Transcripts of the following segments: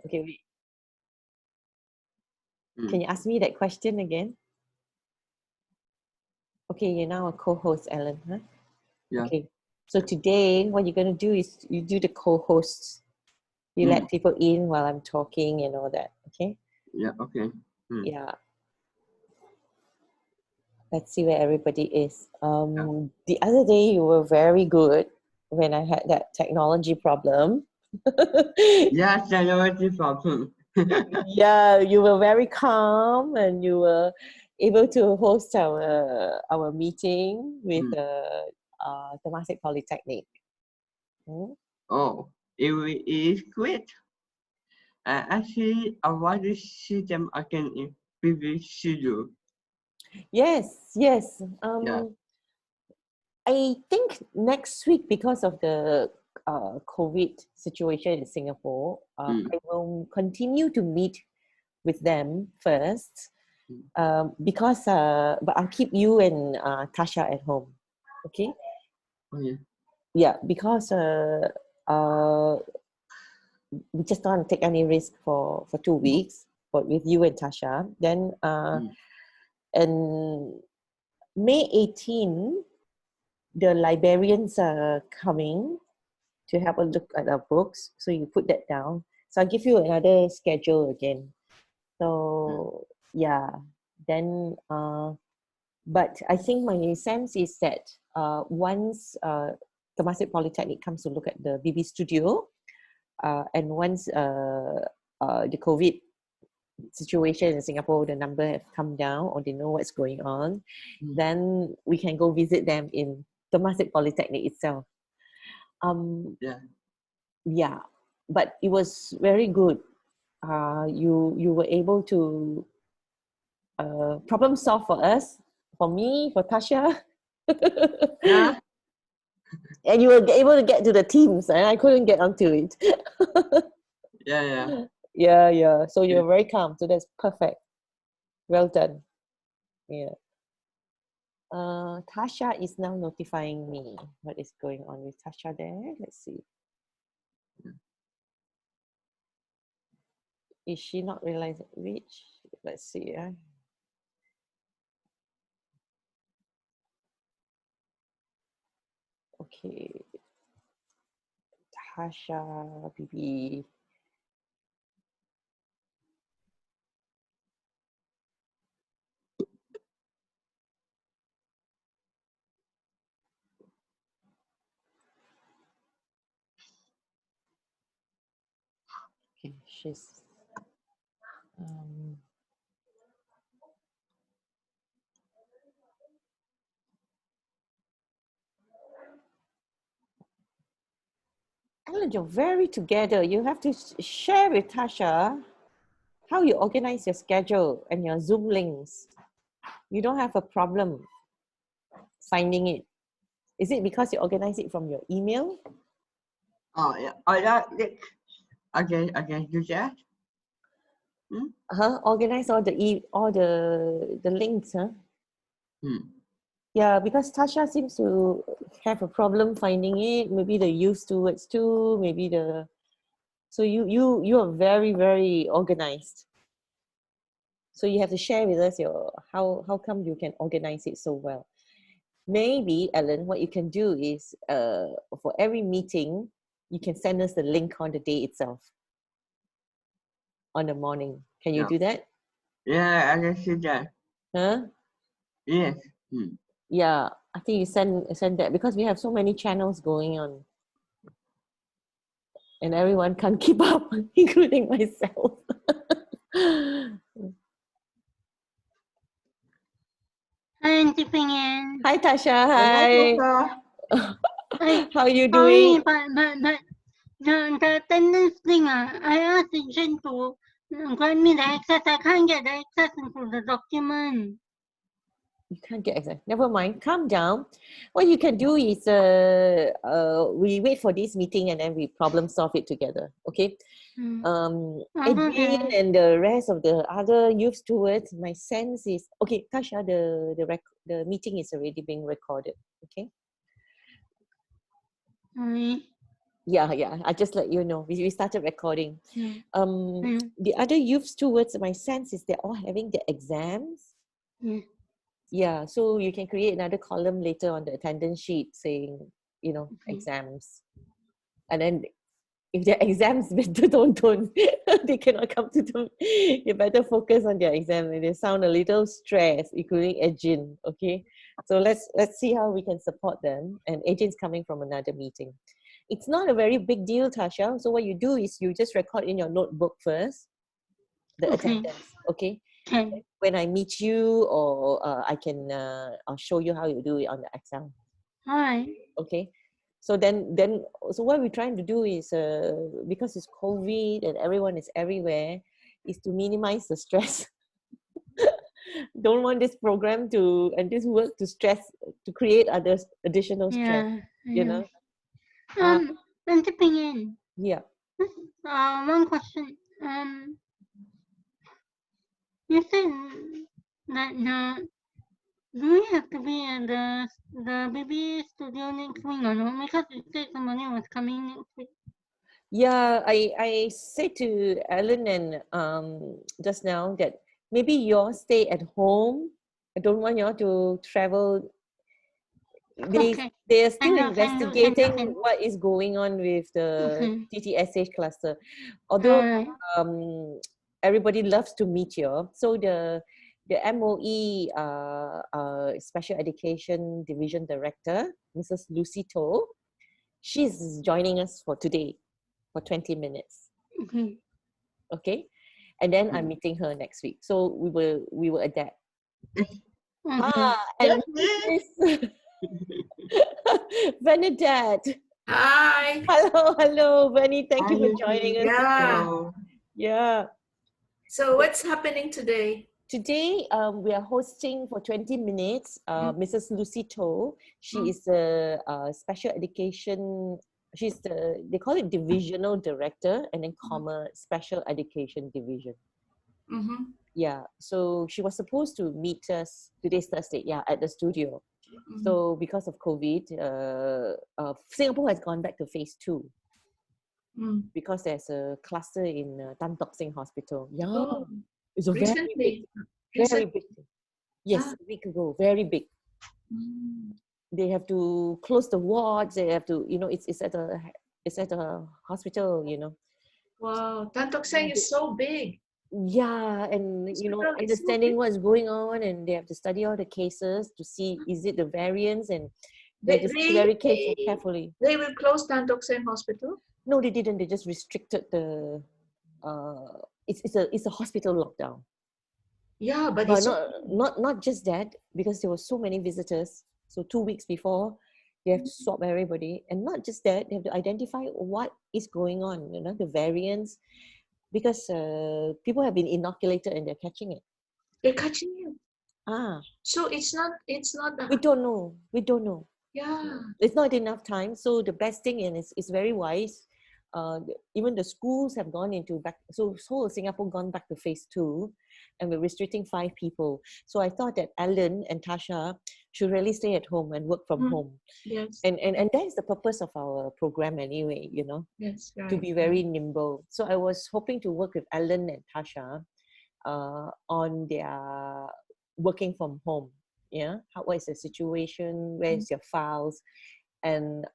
Okay, wait. Can you ask me that question again? Okay, you're now a co-host, Ellen, huh? Yeah. Okay. So today, what you're going to do is you do the co-hosts. You let people in while I'm talking and all that, okay? Yeah, okay. Yeah. Let's see where everybody is. The other day, you were very good when I had that technology problem. Yeah, technology problem. Yeah, you were very calm and you were able to host our meeting with Temasek Polytechnic. Oh, it is great. Actually, I want to see them again in BB studio. Yes, yes. Yeah. I think next week, because of the COVID situation in Singapore, I will continue to meet with them first, because but I'll keep you and Tasha at home, okay? Oh, yeah. Yeah, because we just don't want to take any risk for 2 weeks, but with you and Tasha. Then and May 18, the librarians are coming to have a look at our books. So you put that down. So I'll give you another schedule again. So yeah, then but I think my sense is that once Temasek Polytechnic comes to look at the BB studio, and once the COVID situation in Singapore, the number have come down or they know what's going on, then we can go visit them in Temasek Polytechnic itself. Yeah, but it was very good. You were able to problem solve for us, for me, for Tasha. Yeah. And you were able to get to the Teams, and I couldn't get onto it. Yeah. Yeah. So you're very calm. So that's perfect. Well done. Yeah. Tasha is now notifying me what is going on with Tasha there. Let's see. Is she not realizing which? Let's see. Okay. Tasha, BB. Okay, she's Ellen, you're very together. You have to share with Tasha how you organize your schedule and your Zoom links. You don't have a problem finding it. Is it because you organize it from your email? Oh, yeah. Oh, yeah. I can do that. Organize all the links, huh? Yeah, because Tasha seems to have a problem finding it. Maybe the use towards too. Maybe the so you are very, very organized. So you have to share with us your how come you can organize it so well. Maybe, Ellen, what you can do is for every meeting, you can send us the link on the day itself, on the morning. Can you do that? Yeah, I can see that. Huh? Yes. Yeah, I think you send that because we have so many channels going on. And everyone can't keep up, including myself. Hi, Auntie Pengen. Hi, Tasha. Hi. How are you doing? But the attendance thing, I asked Jen to grant me the access. I can't get the access into the document. You can't get access. Never mind. Calm down. What you can do is we wait for this meeting and then we problem solve it together. Okay. Adrian and the rest of the other youth stewards, my sense is okay. Tasha, the meeting is already being recorded. Okay. Yeah, yeah. I just let you know. We started recording. Mm. The other youths towards my sense is they're all having their exams. Mm. Yeah, so you can create another column later on the attendance sheet saying, exams. And then if their exams better don't they cannot come to them. You better focus on their exam and they sound a little stressed, including Ejin. Okay. So let's see how we can support them. And Ejin's coming from another meeting. It's not a very big deal, Tasha. So what you do is you just record in your notebook first the Okay. attendance. Okay. Okay. When I meet you, or I'll show you how you do it on the Excel. All right. Okay. So so what we're trying to do is, because it's COVID and everyone is everywhere, is to minimize the stress. Don't want this program and this work to create additional stress, Yeah. you Yeah. know. And tipping in. Yeah. One question. You said that do we have to be at the BB studio next week or no? Because you said somebody was coming next week. Yeah, I said to Alan and just now that maybe you all stay at home. I don't want you all to travel. Okay. They are still I know. investigating what is going on with the Okay. TTSH cluster. Although Alright. everybody loves to meet you, so the MOE Special Education Division Director, Mrs Lucy Toh, she's joining us for today for 20 minutes. Okay. Okay, and then I'm meeting her next week, so we will adapt. And Miss Bernadette. Hi. Hello, Benny. Thank you for joining us. Yeah. Yeah. So what's happening today? Today, we are hosting for 20 minutes Mrs. Lucy Toh. She is the special education, they call it Divisional Director, and then Special Education Division. Mm-hmm. Yeah, so she was supposed to meet us today's Thursday, at the studio. Mm-hmm. So because of COVID, Singapore has gone back to phase 2. Because there's a cluster in Tan Tock Seng Hospital. Yeah, it's a very big. Yes, a week ago, very big. They have to close the wards. They have to, it's at a hospital. Wow, Tan Tock Seng is so big. Yeah, and understanding what's going on, and they have to study all the cases to see is it the variants, and they have to see very carefully. They will close Tan Tock Seng Hospital? No, they didn't. They just restricted the. It's a hospital lockdown. Yeah, but not just that, because there were so many visitors. So 2 weeks before, they have to swab everybody, and not just that, they have to identify what is going on. The variants, because people have been inoculated and they're catching it. They're catching it. So it's not. We don't know. Yeah. It's not enough time. So the best thing is very wise. Even the schools have gone into back. So whole Singapore gone back to phase 2, and we're restricting 5 people. So I thought that Alan and Tasha should really stay at home and work from home. Yes. And that is the purpose of our program anyway. Yes, right. To be very nimble. So I was hoping to work with Alan and Tasha on their working from home. Yeah, what is the situation? Where's your files? And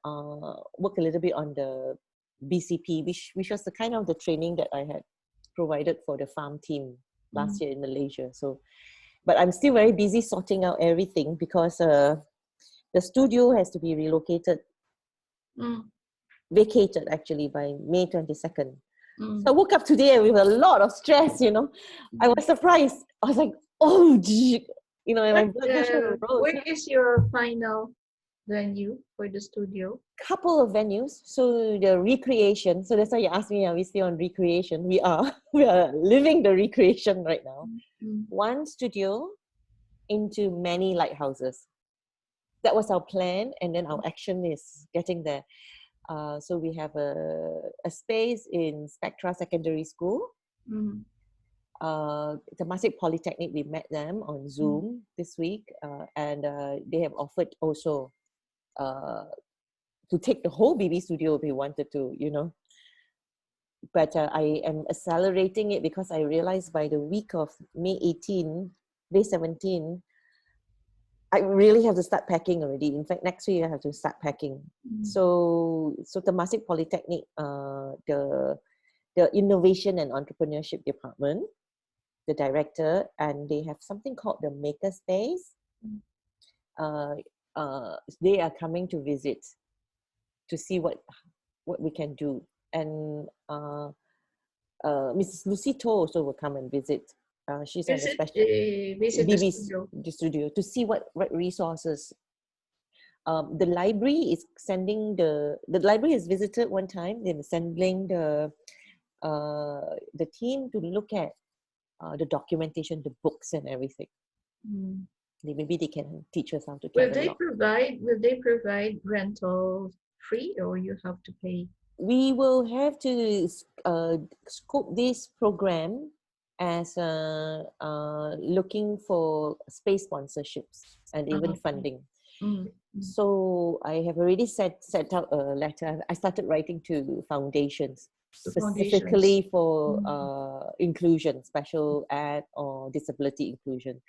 work a little bit on the BCP, which was the kind of the training that I had provided for the farm team last year in Malaysia. So, but I'm still very busy sorting out everything, because the studio has to be relocated, vacated actually by May 22nd. So I woke up today with a lot of stress. I was surprised. I was like, oh, and my blood pressure rose. Where is your final venue for the studio? Couple of venues. So the recreation. So that's why you asked me, are we still on recreation? We are. We are living the recreation right now. One studio into many lighthouses. That was our plan, and then our action is getting there. So we have a space in Spectra Secondary School. Temasek Polytechnic, we met them on Zoom this week, and they have offered also take the whole BB studio if we wanted to, you know. But I am accelerating it because I realized by the week of May 18, May 17, I really have to start packing already. In fact, next week I have to start packing. So Temasek Polytechnic, the innovation and entrepreneurship department, the director, and they have something called the maker space. They are coming to visit to see what we can do. And Mrs Lucy Toh also will come and visit. She's on a special visit the studio to see what resources. The library is sending the library has visited one time. They're sending the team to look at the documentation, the books and everything. Maybe they can teach us how to catalog. Will they provide rental free, or you have to pay? We will have to scope this program as looking for space sponsorships and even funding. So I have already set out a letter. I started writing to foundations specifically for inclusion, special ed or disability inclusion.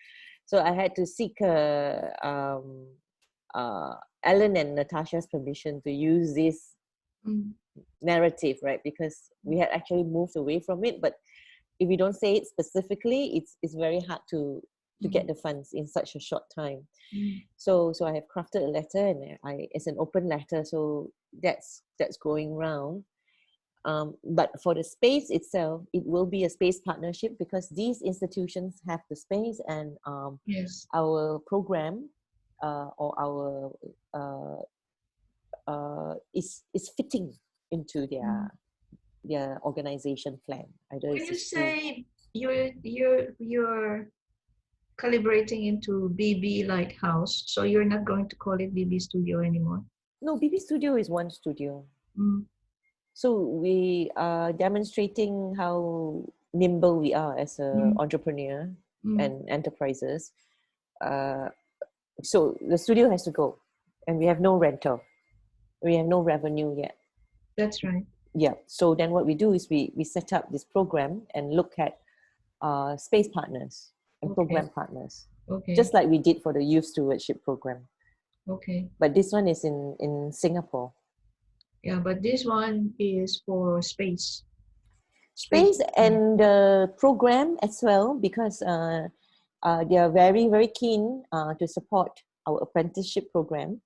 So I had to seek Ellen and Natasha's permission to use this narrative, right? Because we had actually moved away from it, but if we don't say it specifically, it's very hard to get the funds in such a short time. So I have crafted a letter, and it's an open letter, so that's going round. But for the space itself, it will be a space partnership because these institutions have the space, and our program or our is fitting into their organization plan. When you say you're calibrating into BB Lighthouse, so you're not going to call it BB Studio anymore? No, BB Studio is one studio. So we are demonstrating how nimble we are as an entrepreneur and enterprises. So the studio has to go, and we have no rental. We have no revenue yet. That's right. Yeah. So then what we do is we set up this program and look at space partners and program partners. Just like we did for the youth stewardship program. But this one is in Singapore. Yeah, but this one is for space. Space and the program as well, because they are very, very keen to support our apprenticeship program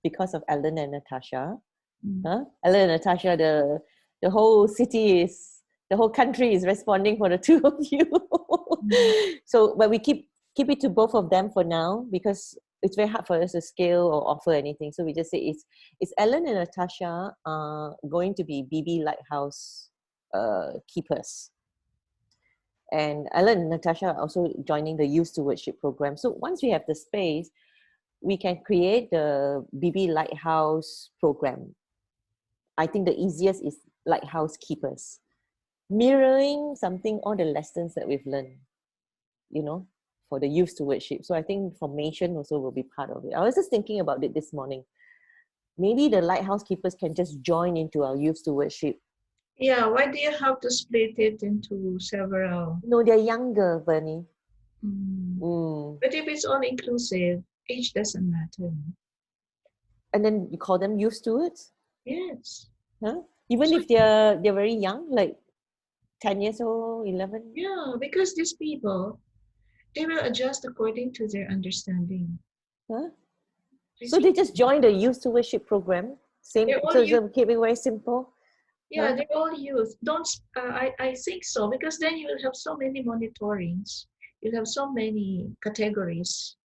because of Ellen and Natasha. Ellen and Natasha, the whole country is responding for the two of you. So, but we keep it to both of them for now because it's very hard for us to scale or offer anything. So we just say it's Ellen and Natasha going to be BB Lighthouse keepers. And Ellen and Natasha are also joining the youth stewardship program. So once we have the space, we can create the BB Lighthouse program. I think the easiest is Lighthouse Keepers, mirroring all the lessons that we've learned, for the youth stewardship. So I think formation also will be part of it. I was just thinking about it this morning. Maybe the Lighthouse Keepers can just join into our youth stewardship. Yeah, why do you have to split it into several? No, they're younger, Bernie. But if it's all inclusive, age doesn't matter. And then you call them youth stewards? Yes. Huh? Even if they're very young, like 10 years old, 11? Yeah, because these people, they will adjust according to their understanding. Huh? So they just join the youth stewardship program? Same, so keep it very simple? Yeah, huh? They're all youth. I think so, because then you will have so many monitorings. You'll have so many categories.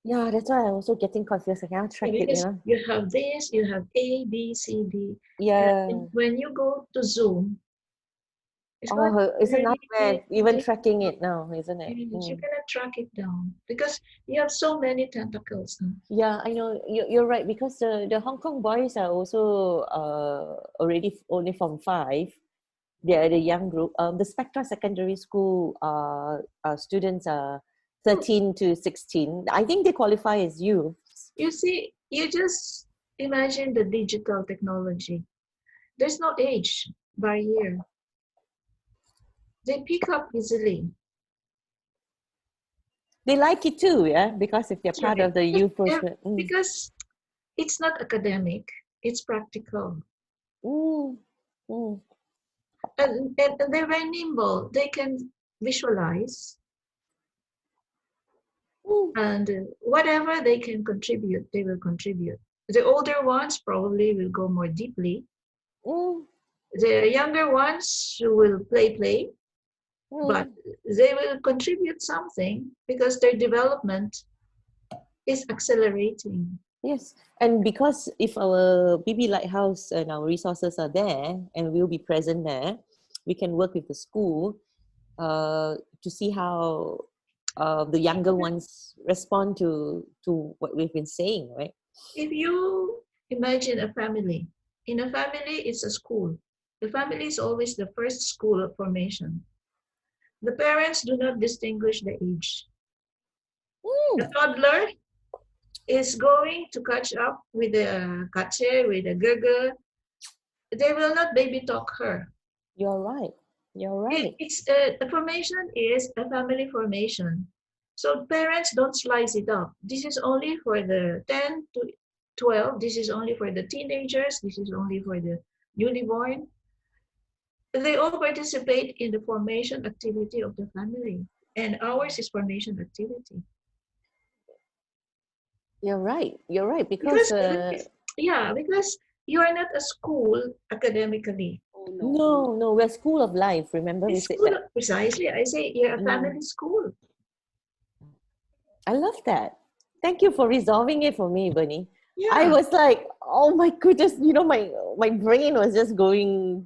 Yeah, that's why I'm also getting confused. I cannot track it, You have this, you have A, B, C, D. Yeah. And when you go to Zoom, it's a nightmare even tracking it now, isn't it? You cannot track it down because you have so many tentacles. Yeah, I know. You're right, because the Hong Kong boys are also already only from 5. They are the young group. The Spectra Secondary School students are 13 to 16. I think they qualify as youth. You see, you just imagine the digital technology. There's no age barrier. They pick up easily. They like it too, yeah, because if they're That's part right. of the youth program. Because it's not academic, it's practical. Mm, mm, And they're very nimble. They can visualize, mm, and whatever they can contribute, they will contribute. The older ones probably will go more deeply. mm, The younger ones will play, but mm. they will contribute something because their development is accelerating. Yes, and because if our BB Lighthouse and our resources are there and we'll be present there, we can work with the school to see how the younger ones respond to what we've been saying, right? If you imagine a family, in a family, it's a school. The family is always the first school of formation. The parents do not distinguish the age. The Mm, toddler is going to catch up with a kache, with a gurgle. They will not baby talk her. you're right. You're right. It's the formation is a family formation. So parents don't slice it up. This is only for the 10 to 12. This is only for the teenagers. This is only for the newly born. They all participate in the formation activity of the family. And ours is formation activity. You're right. You're right. Because, Because because you are not a school academically. no, we're school of life. Remember we It's said school, that. precisely. I say you're a Mm. family school. I love that. Thank you for resolving it for me, Bernie. I Yeah. was like, oh my goodness, my brain was just going.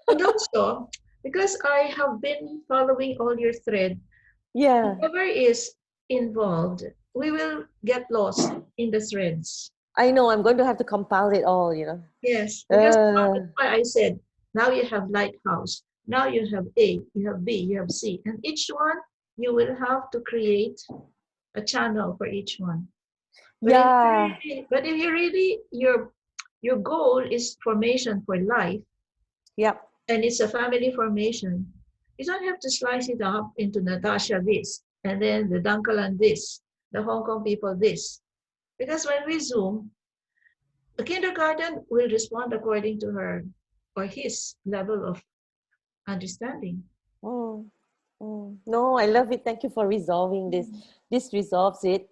And also, because I have been following all your thread, Yeah, whoever is involved, we will get lost in the threads. I know. I'm going to have to compile it all. Yes, because Uh, that's why I said, now you have Lighthouse, now you have A, you have B, you have C, and each one you will have to create a channel for each one. But yeah, if you really your goal is formation for life, yep. and it's a family formation, you don't have to slice it up into Natasha this, and then the Dankalan this, the Hong Kong people this. Because when we Zoom, the kindergarten will respond according to her or his level of understanding. Mm, No, I love it. Thank you for resolving this. This resolves it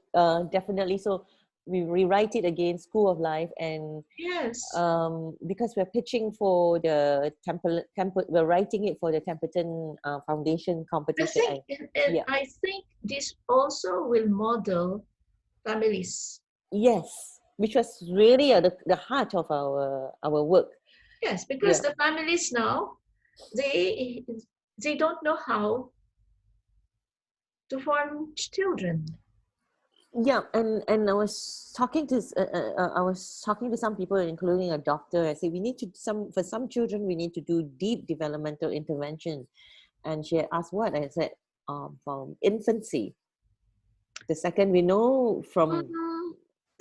definitely. So we rewrite it again, School of Life, and Yes. because we're pitching for the we're writing it for the Templeton Foundation I competition. think, and Yeah. I think this also will model families. Yes, which was really the heart of our work. Yes, because Yeah. the families now, they they don't know how to form children. Yeah, and I was talking to some people, including a doctor. I said we need to for some children we need to do deep developmental intervention, and she had asked what I said from infancy. The second we know from,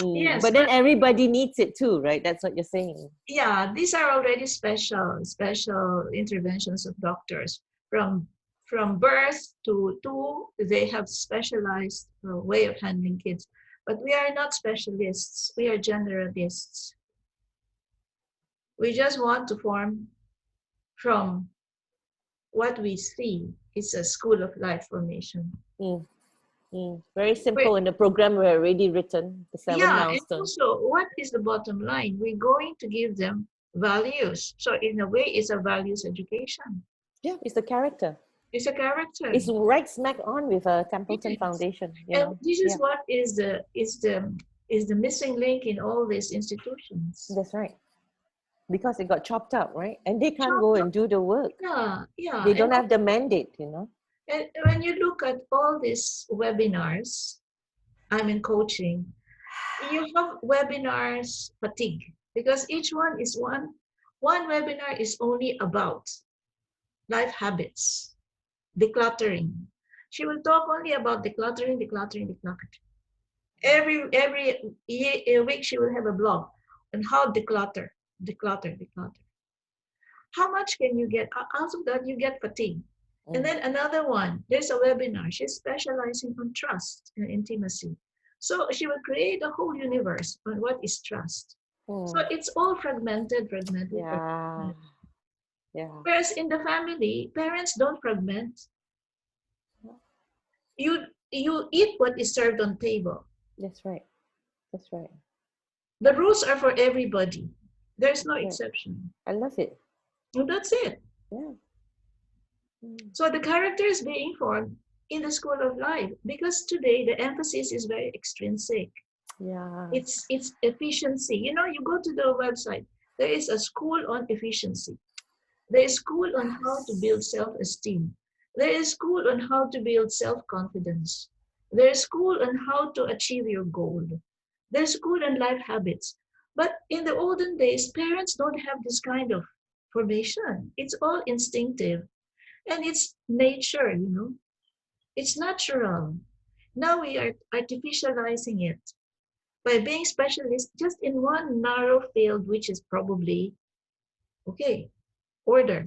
Yes, but then everybody needs it too, right? That's what you're saying. yeah, these are already special interventions of doctors from birth to two. They have specialized way of handling kids, but we are not specialists. We are generalists. We just want to form from what we see. It's a school of life formation. Very simple, and the program were already written, the 7 Yeah, and milestones. also, what is the bottom line? We're going to give them values. So in a way, it's a values education. Yeah, it's the character. It's a character. It's right smack on with a Templeton Yes. Foundation. And this is what is the missing link in all these institutions. That's right. Because it got chopped up, right? And they can't go and do the work. Yeah. They don't have the mandate. And when you look at all these webinars, I'm in coaching, you have webinars fatigue because each one is one webinar is only about life habits, decluttering. She will talk only about decluttering. Every week she will have a blog. and how declutter. How much can you get? Out of that, you get fatigue. And then another one, there's a webinar. She's specializing on trust and intimacy. So she will create a whole universe on what is trust. So it's all fragmented. Yeah. Yeah. Whereas in the family, parents don't fragment. You eat what is served on table. That's right. That's right. The rules are for everybody. There's no exception. I love it. And that's it. Yeah. So the character is being formed in the school of life, because today the emphasis is very extrinsic. Yeah. It's efficiency. You know, you go to the website, there is a school on efficiency. There is school on how to build self-esteem. There is school on how to build self-confidence. There is school on how to achieve your goal. There's school on life habits. But in the olden days, parents don't have this kind of formation. It's all instinctive. And it's nature, you know. It's natural. Now we are artificializing it by being specialists just in one narrow field, which is probably, okay, order.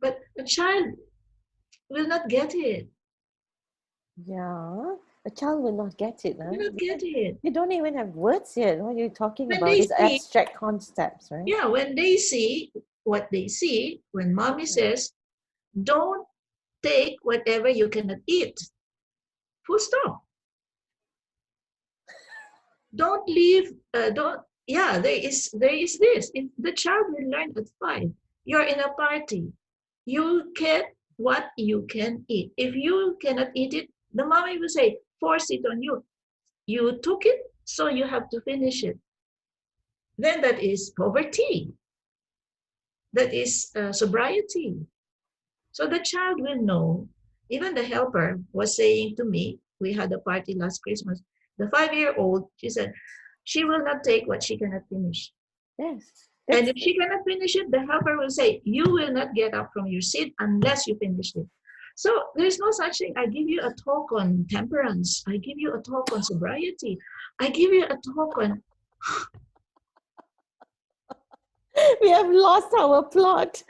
But a child will not get it. Yeah. A child will not get it. Huh? Will not get it. They don't even have words yet. What are you talking When about? they These see- abstract concepts, right? Yeah, when they see what they see, when mommy says, don't take whatever you cannot eat. Full stop. Don't leave, there is this. The child will learn at 5. You're in a party. You get what you can eat. If you cannot eat it, the mommy will say, force it on you. You took it, so you have to finish it. Then that is poverty. That is sobriety. So the child will know. Even the helper was saying to me, we had a party last Christmas, the 5-year-old, she said, she will not take what she cannot finish. Yes. And if she cannot finish it, the helper will say, you will not get up from your seat unless you finish it. So there's no such thing. I give you a talk on temperance. I give you a talk on sobriety. I give you a talk on... We have lost our plot.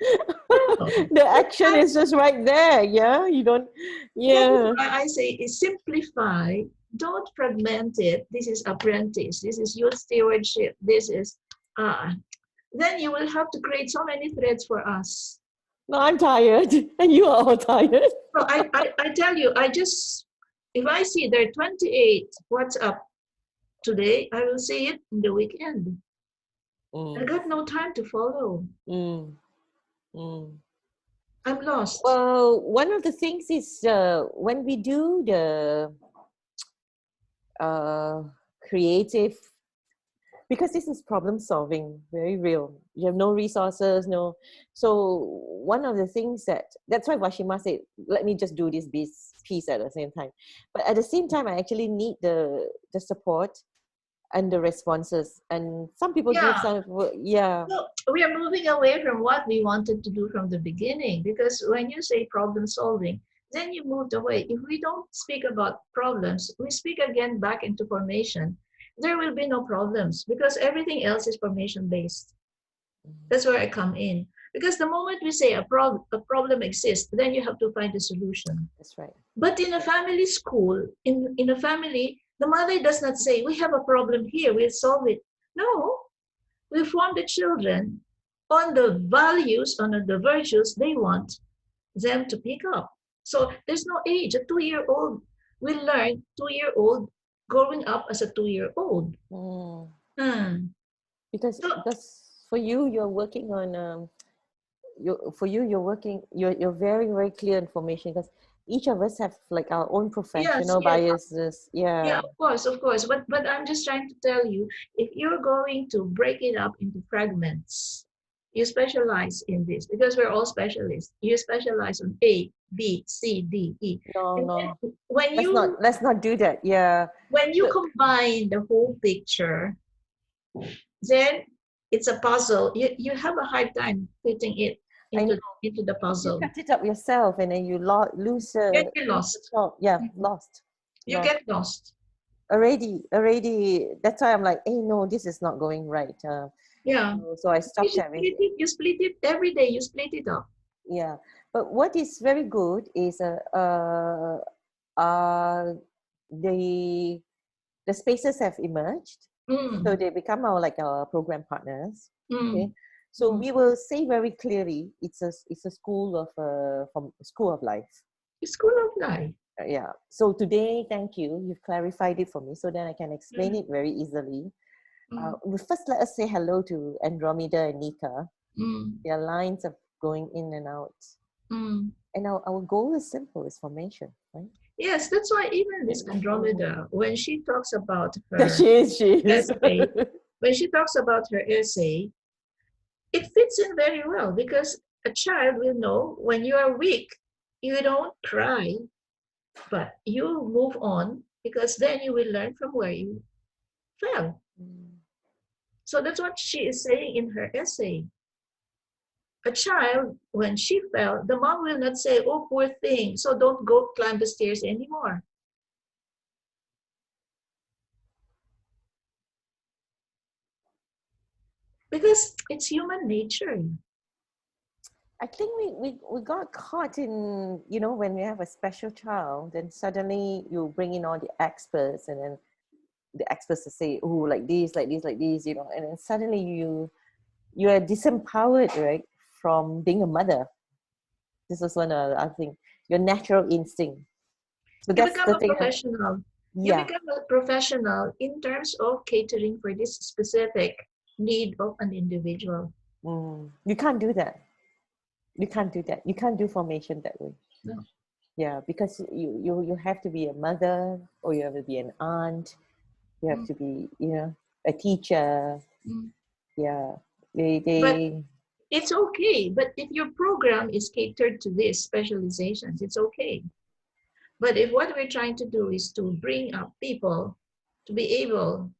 The action is just right there. Yeah. You don't. Yeah. I say is simplify. Don't fragment it. This is apprentice. This is youth stewardship. This is... then you will have to create so many threads for us. No, I'm tired. And you are all tired. So I tell you, if I see there are 28 what's up today, I will see it in the weekend. I got no time to follow. I'm lost. Well, one of the things is when we do the creative, because this is problem solving, very real. You have no resources, no. So one of the things that's why Washima said, let me just do this piece at the same time. But at the same time, I actually need the support and the responses. And some people give some, So we are moving away from what we wanted to do from the beginning, because when you say problem solving, then you moved away. If we don't speak about problems, we speak again back into formation, there will be no problems because everything else is formation based. That's where I come in. Because the moment we say a problem exists, then you have to find a solution. That's right. But in a family school, in a family, the mother does not say, we have a problem here, we'll solve it. No, we form the children on the values, on the virtues they want them to pick up. So there's no age. A 2-year-old will learn 2-year-old growing up as a 2-year-old. Because for you, you're working on you're very, very clear information, because each of us have like our own professional biases. Yeah, of course. But I'm just trying to tell you, if you're going to break it up into fragments, you specialize in this because we're all specialists. You specialize on A, B, C, D, E. No. When let's not do that. Yeah. When you combine the whole picture, then it's a puzzle. You have a hard time fitting it into the puzzle. You cut it up yourself, and then you lose. Get lost. Yeah, lost. You get lost. already. That's why I'm like, hey, no, this is not going right. Yeah. So I stopped having. You split it every day. You split it up. Yeah, but what is very good is uh, the spaces have emerged, so Mm. they become our program partners. Okay, Mm. so Mm. we will say very clearly it's a school of from school of life. School of life. Yeah. So today, thank you. You've clarified it for me, so then I can explain Mm. it very easily. Mm. First, let us say hello to Andromeda and Nika. Mm. Their lines are going in and out. Mm. And our goal is simple, it's formation, right? Yes, that's why even this Andromeda, when she talks about That her she is. essay, when she talks about her essay, it fits in very well because a child will know when you are weak, you don't cry, but you move on because then you will learn from where you fell. So that's what she is saying in her essay. A child, when she fell, the mom will not say, oh, poor thing, so don't go climb the stairs anymore. Because it's human nature. I think we got caught in, when we have a special child, then suddenly you bring in all the experts, and then the experts will say, oh, like this, like this, like this, and then suddenly you are disempowered, right, from being a mother. This was one of the other thing, your natural instinct. So You that's become the a thing. professional. You Yeah. become a professional in terms of catering for this specific need of an individual. You can't do that. You can't do that. You can't do formation that way. No. Yeah, because you have to be a mother, or you have to be an aunt. You have to be, a teacher. Mm. Yeah, But they. it's okay. But if your program is catered to these specializations, it's okay. But if what we're trying to do is to bring up people to be able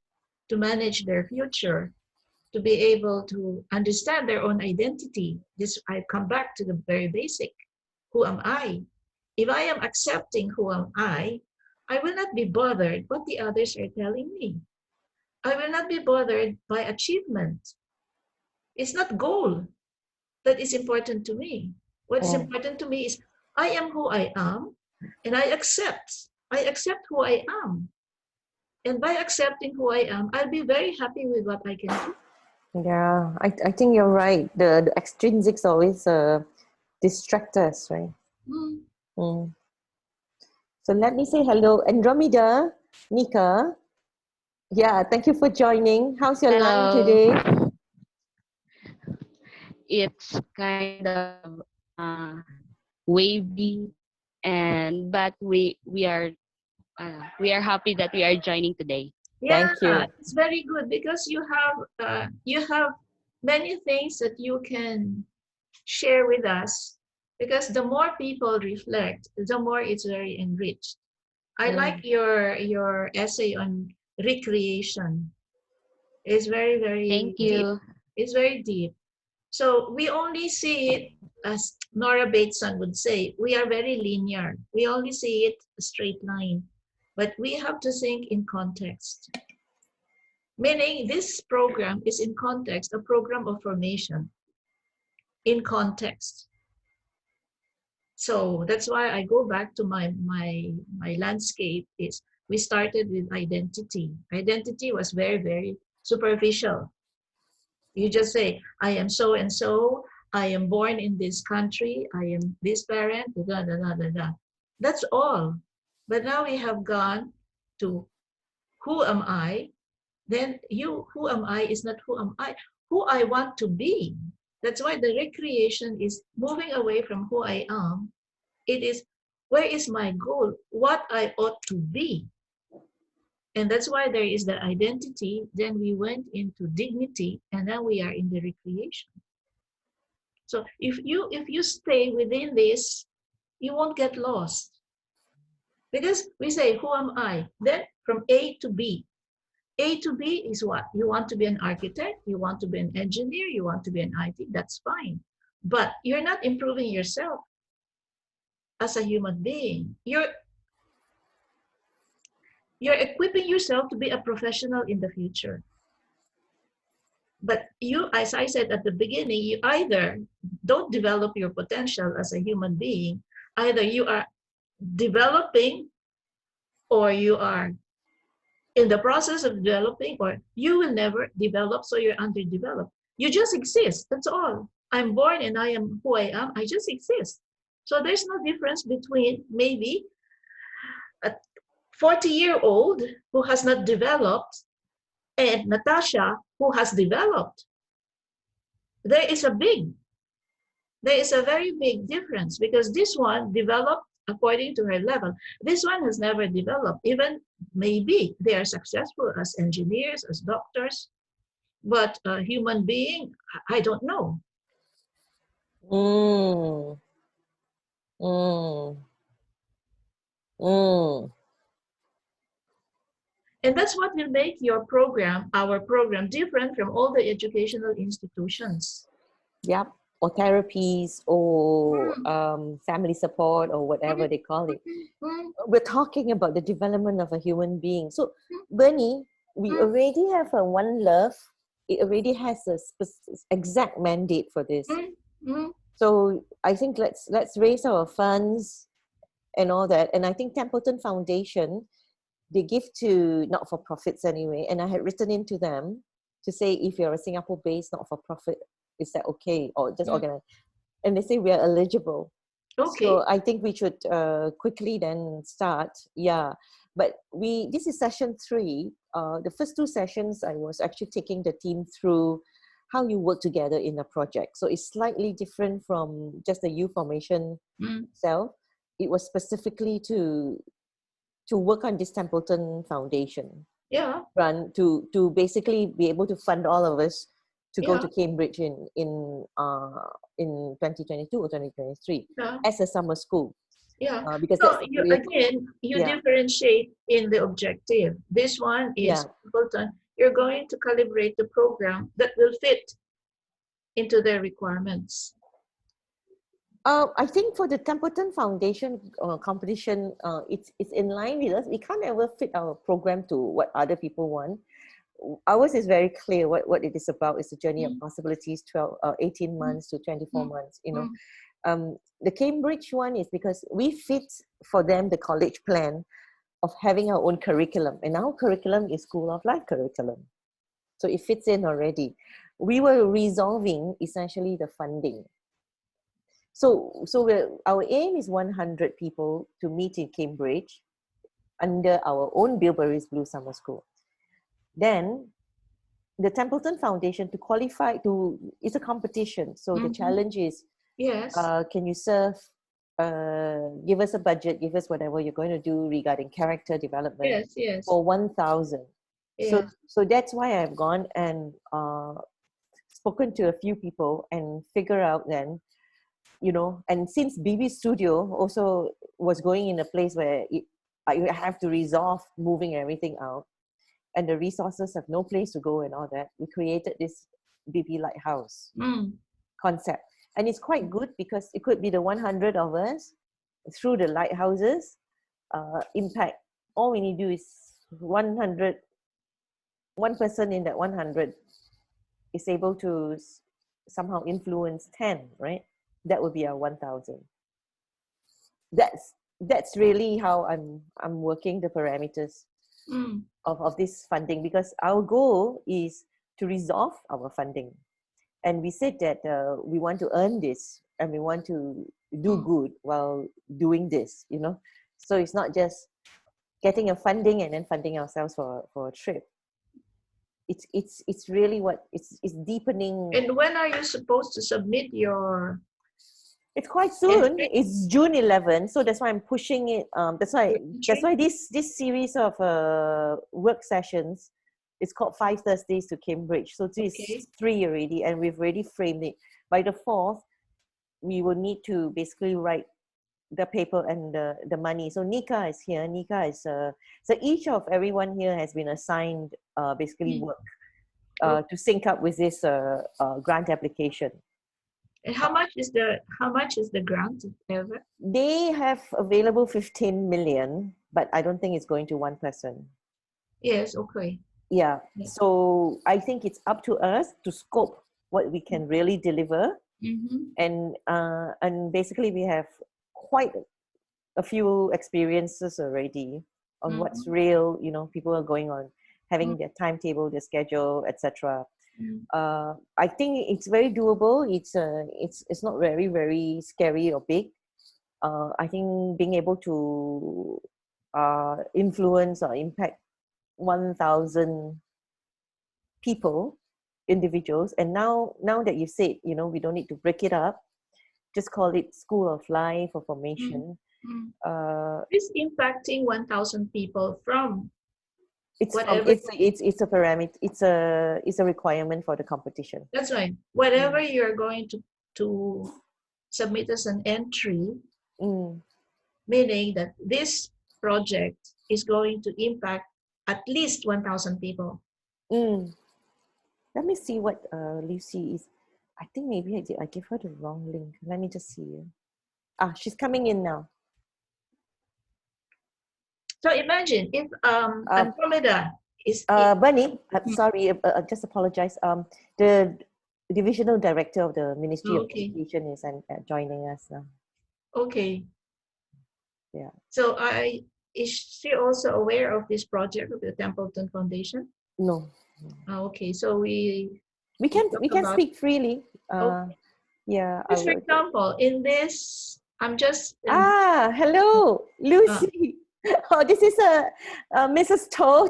to manage their future, to be able to understand their own identity, this I come back to the very basic. Who am I? If I am accepting who am I will not be bothered what the others are telling me. I will not be bothered by achievement. It's not goal that is important to me. What is Oh, important to me is I am who I am, and I accept. I accept who I am. And by accepting who I am, I'll be very happy with what I can do. yeah, I think you're right. The extrinsics always distract us, right? Mm. Mm. So let me say hello, Andromeda, Nika. Yeah, thank you for joining. How's your line Hello. today? It's kind of wavy, but we are happy that we are joining today. Yeah, Thank you. it's very good because you have many things that you can share with us. Because the more people reflect, the more it's very enriched. I like your essay on recreation. It's very, very Thank deep. you. It's very deep. So we only see it, as Nora Bateson would say, we are very linear. We only see it a straight line. But we have to think in context. Meaning this program is in context, a program of formation in context. So that's why I go back to my landscape is we started with identity. Identity was very, very superficial. You just say, I am so and so, I am born in this country, I am this parent, da, da, da, da, da. That's all. But now we have gone to who am I? Then who am I is not who am I, who I want to be. That's why the recreation is moving away from who I am. It is, where is my goal? What I ought to be. And that's why there is the identity. Then we went into dignity, and now we are in the recreation. So if you stay within this, you won't get lost. Because we say, who am I? Then from A to B. A to B is what? You want to be an architect, you want to be an engineer, you want to be an IT, that's fine. But you're not improving yourself as a human being. you're equipping yourself to be a professional in the future. But you, as I said at the beginning, you either don't develop your potential as a human being, either you are developing or you are in the process of developing, or you will never develop, so you're underdeveloped. You just exist, that's all. I'm born and I am who I am, I just exist. So there's no difference between maybe a 40-year-old who has not developed and Natasha who has developed. There is a very big difference, because this one developed according to her level. This one has never developed. Even maybe they are successful as engineers, as doctors, but a human being, I don't know. Mm. Mm. Mm. And that's what will make your program, our program, different from all the educational institutions. Yep. Or therapies, or family support, or whatever they call it. We're talking about the development of a human being. So, Bernie, we already have a One Love. It already has a exact mandate for this. So I think let's raise our funds and all that. And I think Templeton Foundation, they give to not-for-profits anyway. And I had written into them to say, if you're a Singapore-based not-for-profit, is that okay? Or just organize? And they say we are eligible. Okay. So I think we should quickly then start. Yeah. But this is session 3. The first 2 sessions, I was actually taking the team through how you work together in a project. So it's slightly different from just the youth formation itself. It was specifically to work on this Templeton Foundation. Yeah. Run to basically be able to fund all of us to go to Cambridge in 2022 or 2023 as a summer school. Yeah. Because so you differentiate in the objective. This one is Templeton. You're going to calibrate the program that will fit into their requirements. I think for the Templeton Foundation competition, it's in line with us. We can't ever fit our program to what other people want. Ours is very clear what it is about. It's a journey of possibilities, 18 months to 24 months, you know. The Cambridge one is because we fit for them the college plan of having our own curriculum. And our curriculum is School of Life curriculum. So it fits in already. We were resolving essentially the funding. So our aim is 100 people to meet in Cambridge under our own Bilberries Blue Summer School. Then the Templeton Foundation, to qualify it's a competition. So the challenge is, can you serve, give us a budget, give us whatever you're going to do regarding character development for 1,000. So that's why I've gone and spoken to a few people and figure out then, you know, and since BB Studio also was going in a place where I have to resolve moving everything out, and the resources have no place to go and all that, we created this BB Lighthouse concept. And it's quite good because it could be the 100 of us through the lighthouses impact. All we need to do is 100, one person in that 100 is able to somehow influence 10, right? That would be our 1,000. That's really how I'm working the parameters of this funding, because our goal is to resolve our funding. And we said that we want to earn this and we want to do good while doing this, you know. So it's not just getting a funding and then funding ourselves for a trip. It's really it's deepening. And when are you supposed to submit your? It's quite soon. It's June 11, so that's why I'm pushing it. That's why this series of work sessions is called 5 Thursdays to Cambridge. So this is 3 already, and we've already framed it. By the 4th, we will need to basically write the paper and the money. So Nika is here. Nika is so each of everyone here has been assigned basically work to sync up with this grant application. And how much is the grant ever? They have available 15 million, but I don't think it's going to one person. Yes, okay. Yeah. Yeah. So I think it's up to us to scope what we can really deliver. Mm-hmm. And basically we have quite a few experiences already on what's real, you know, people are going on, having their timetable, their schedule, etc. I think it's very doable. It's not very, very scary or big. I think being able to influence or impact 1,000 people, individuals, and now that you said, you know, we don't need to break it up, just call it School of Life or Formation. It's impacting 1,000 people from It's whatever. it's a parameter. It's a requirement for the competition. That's right. Whatever you're going to submit as an entry, meaning that this project is going to impact at least 1,000 people. Let me see what Lucy is. I think maybe I gave her the wrong link. Let me just see. She's coming in now. So imagine if Andromeda is Bunny, sorry, just apologize. The Divisional Director of the Ministry of Education is joining us now. okay. Yeah. So is she also aware of this project of the Templeton Foundation? No. Okay, so we can speak freely. Yeah. Just for example, in this, I'm just hello, Lucy. Oh, this is Mrs. Toh,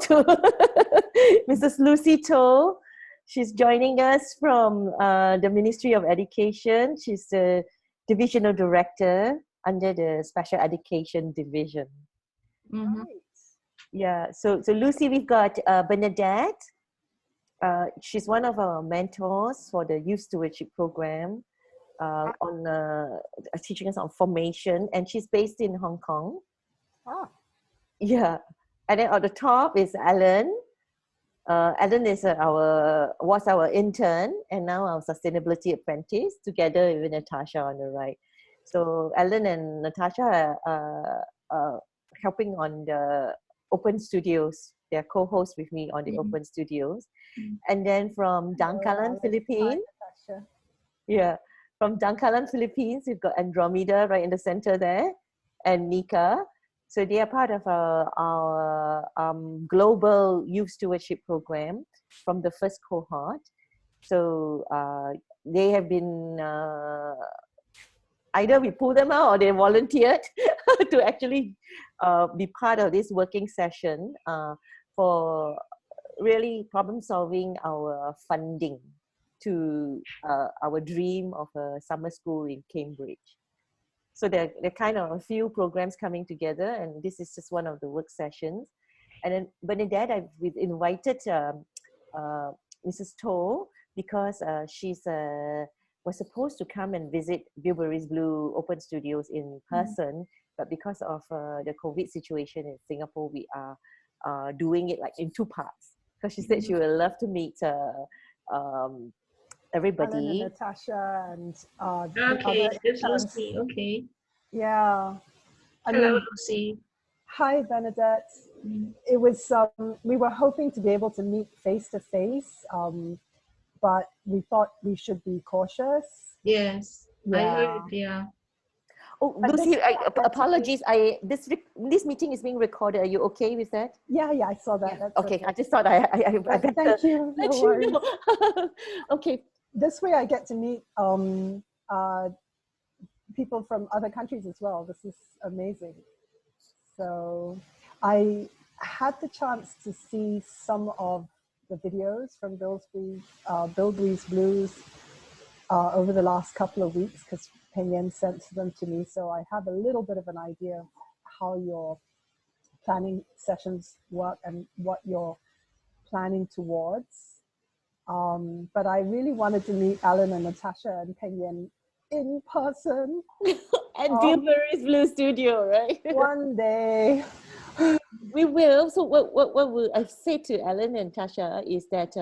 Mrs. Lucy Toh. She's joining us from the Ministry of Education. She's the Divisional Director under the Special Education Division. Yeah. So Lucy, we've got Bernadette. She's one of our mentors for the Youth Stewardship Program on teaching us on formation, and she's based in Hong Kong. Yeah, and then at the top is Alan. Alan is was our intern and now our sustainability apprentice, together with Natasha on the right. So Alan and Natasha are helping on the Open Studios. They're co-hosts with me on the Open Studios. And then from Dangkalan, Philippines. Yeah, from Dangkalan, Philippines, we've got Andromeda right in the center there, and Nika. So they are part of our global youth stewardship program from the first cohort. So they have been, either we pull them out or they volunteered to actually be part of this working session for really problem solving our funding to our dream of a summer school in Cambridge. So there are kind of a few programs coming together, and this is just one of the work sessions. And then Bernadette, we've invited Mrs. Toh because she's was supposed to come and visit Bilberries Blue Open Studios in person, but because of the COVID situation in Singapore, we are doing it like in two parts. Because she said she would love to meet everybody. Alan and Natasha and okay, it's Lucy. Okay. Yeah. Hello, Lucy. Hi, Bernadette. It was we were hoping to be able to meet face to face, but we thought we should be cautious. Yes, I heard. Yeah. Oh, Lucy, apologies. This meeting is being recorded. Are you okay with that? Yeah, I saw that. Yeah. Okay, I just thought I better thank you. No worries. Okay. This way I get to meet people from other countries as well. This is amazing. So I had the chance to see some of the videos from Bilberries Blues over the last couple of weeks, because Peng Yen sent them to me. So I have a little bit of an idea of how your planning sessions work and what you're planning towards. But I really wanted to meet Alan and Natasha and Peng Yen in person. At Bilberries Blue Studio, right? One day. We will. So what will I say to Alan and Tasha is that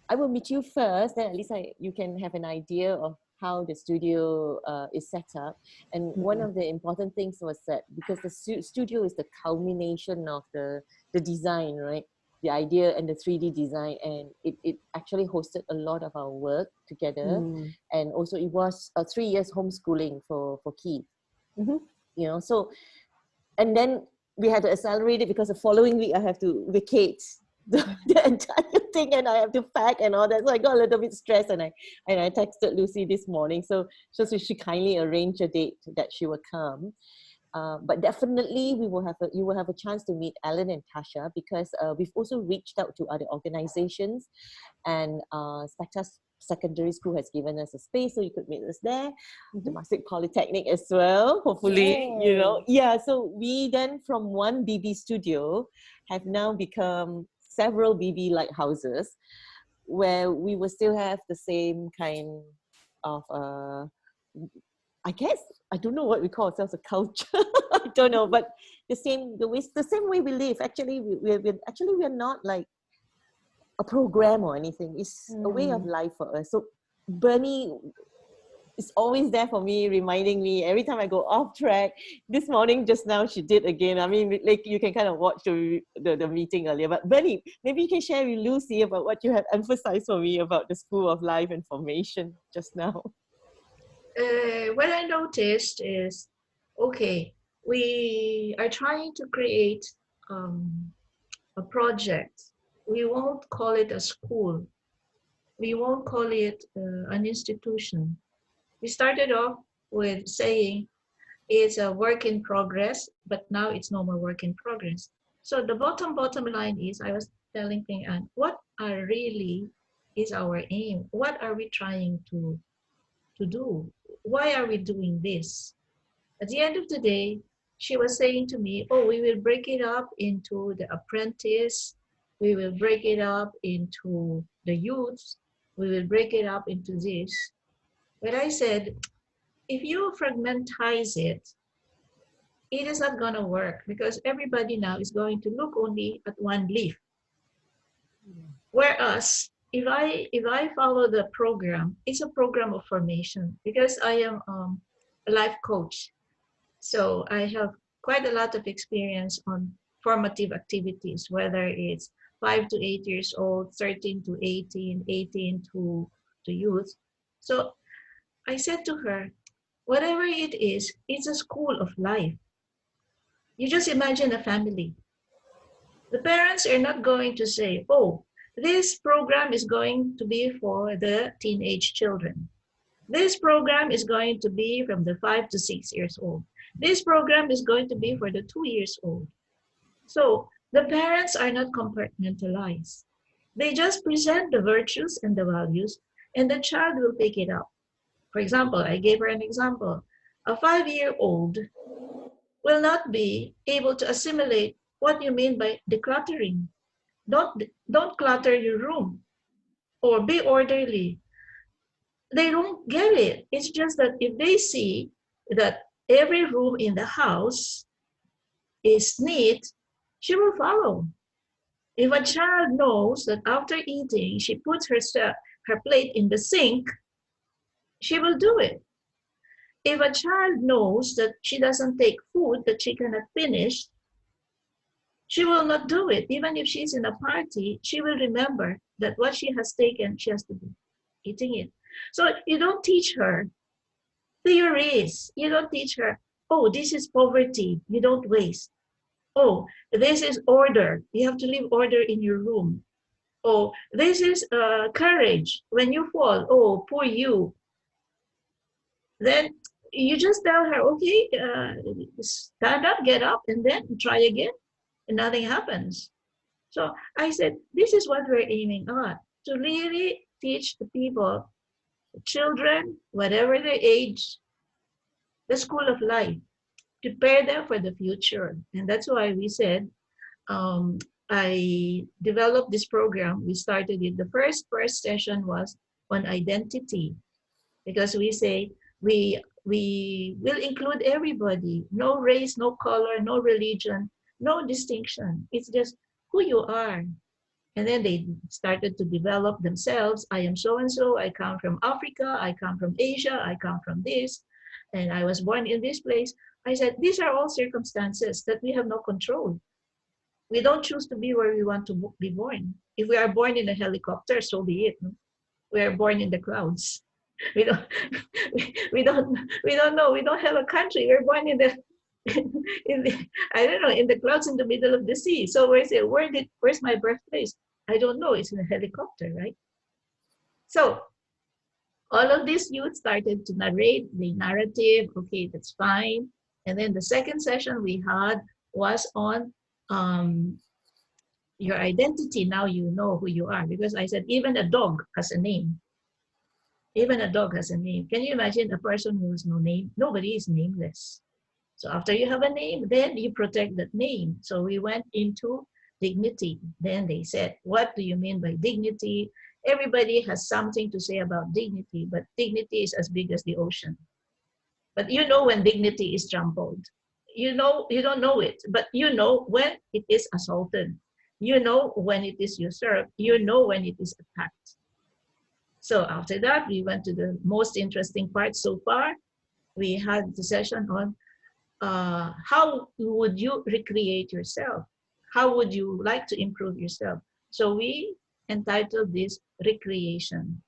I will meet you first, then at least you can have an idea of how the studio is set up. And one Mhm. of the important things was that because the studio is the culmination of the design, right? The idea and the 3D design, and it actually hosted a lot of our work together. Mm. And also it was 3 years homeschooling for Keith, Mhm. you know. So, and then we had to accelerate it because the following week I have to vacate the entire thing, and I have to pack and all that. So I got a little bit stressed, and I texted Lucy this morning. So she kindly arranged a date that she would come. But definitely you will have a chance to meet Alan and Tasha, because we've also reached out to other organizations, and Specta's secondary school has given us a space, so you could meet us there. Mhm. Temasek Polytechnic as well, hopefully, you know. Yay. Yeah, so we then from one BB studio have now become several BB lighthouses, where we will still have the same kind of I guess, I don't know what we call ourselves, a culture. I don't know, but the same way we live. Actually, we're not like a program or anything. It's a way of Mm. life for us. So Bernie is always there for me, reminding me every time I go off track. This morning, just now, she did again. I mean, like, you can kind of watch the meeting earlier. But Bernie, maybe you can share with Lucy about what you have emphasized for me about the School of Life and Formation just now. What I noticed is, okay, we are trying to create a project. We won't call it a school. We won't call it an institution. We started off with saying it's a work in progress, but now it's no more work in progress. So the bottom line is, I was telling Ping An, what are really is our aim? What are we trying to do? Why are we doing this? At the end of the day, she was saying to me, oh, we will break it up into the apprentice, we will break it up into the youth, we will break it up into this. But I said, if you fragmentize it, it is not going to work, because everybody now is going to look only at one leaf. Whereas if I follow the program, it's a program of formation, because I am a life coach. So I have quite a lot of experience on formative activities, whether it's 5 to 8 years old, 13 to 18, 18 to youth. So I said to her, whatever it is, it's a school of life. You just imagine a family. The parents are not going to say, oh, this program is going to be for the teenage children. This program is going to be from the 5 to 6 years old. This program is going to be for the 2 years old. So the parents are not compartmentalized. They just present the virtues and the values, and the child will pick it up. For example, I gave her an example. A 5-year-old will not be able to assimilate what you mean by decluttering. Don't clutter your room, or be orderly. They don't get it. It's just that if they see that every room in the house is neat, she will follow. If a child knows that after eating, she puts her plate in the sink, she will do it. If a child knows that she doesn't take food that she cannot finish, she will not do it. Even if she's in a party, she will remember that what she has taken, she has to be eating it. So you don't teach her theories. You don't teach her, oh, this is poverty. You don't waste. Oh, this is order. You have to leave order in your room. Oh, this is courage. When you fall, oh, poor you. Then you just tell her, okay, stand up, get up, and then try again. And nothing happens. So I said, this is what we're aiming at, to really teach the people, the children, whatever their age, the school of life, prepare them for the future. And that's why we said, I developed this program. We started it. The first session was on identity, because we say we will include everybody, no race, no color, no religion, no distinction. It's just who you are. And then they started to develop themselves. I am so and so. I come from Africa. I come from Asia. I come from this. And I was born in this place. I said, these are all circumstances that we have no control. We don't choose to be where we want to be born. If we are born in a helicopter, so be it. We are born in the clouds. We don't, we don't know. We don't have a country. We're born in the, I don't know, in the clouds in the middle of the sea. So where's my birthplace? I don't know. It's in a helicopter, right? So all of these youth started to narrate the narrative. Okay, that's fine. And then the second session we had was on your identity. Now you know who you are, because I said even a dog has a name. Even a dog has a name. Can you imagine a person who has no name? Nobody is nameless. So after you have a name, then you protect that name. So we went into dignity. Then they said, what do you mean by dignity? Everybody has something to say about dignity, but dignity is as big as the ocean. But you know when dignity is trampled. You know, you don't know it, but you know when it is assaulted. You know when it is usurped. You know when it is attacked. So after that, we went to the most interesting part so far. We had the session on how would you recreate yourself? How would you like to improve yourself? So we entitled this recreation.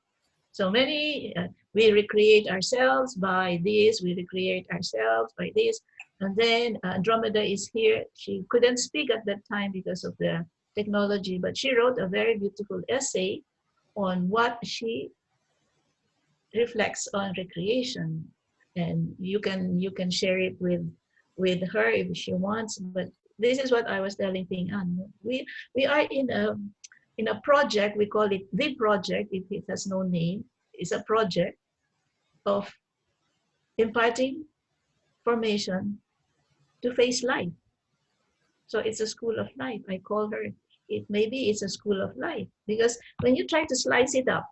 So many, we recreate ourselves by this, we recreate ourselves by this. And then Andromeda is here. She couldn't speak at that time because of the technology, but she wrote a very beautiful essay on what she reflects on recreation, and you can share it with her if she wants. But this is what I was telling Ping An. We are in a project. We call it the project. If it has no name, it's a project of imparting formation to face life. So it's a school of life. I call her. Maybe it's a school of life, because when you try to slice it up,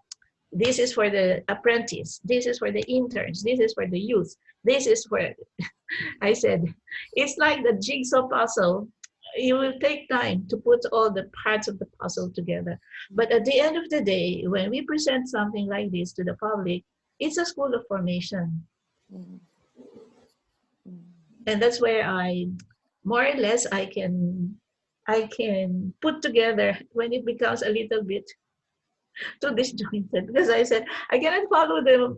this is for the apprentice, this is for the interns, this is for the youth, this is for, I said, it's like the jigsaw puzzle. It will take time to put all the parts of the puzzle together. But at the end of the day, when we present something like this to the public, it's a school of formation. And that's where I, more or less, I can put together when it becomes a little bit too disjointed, because I said I cannot follow the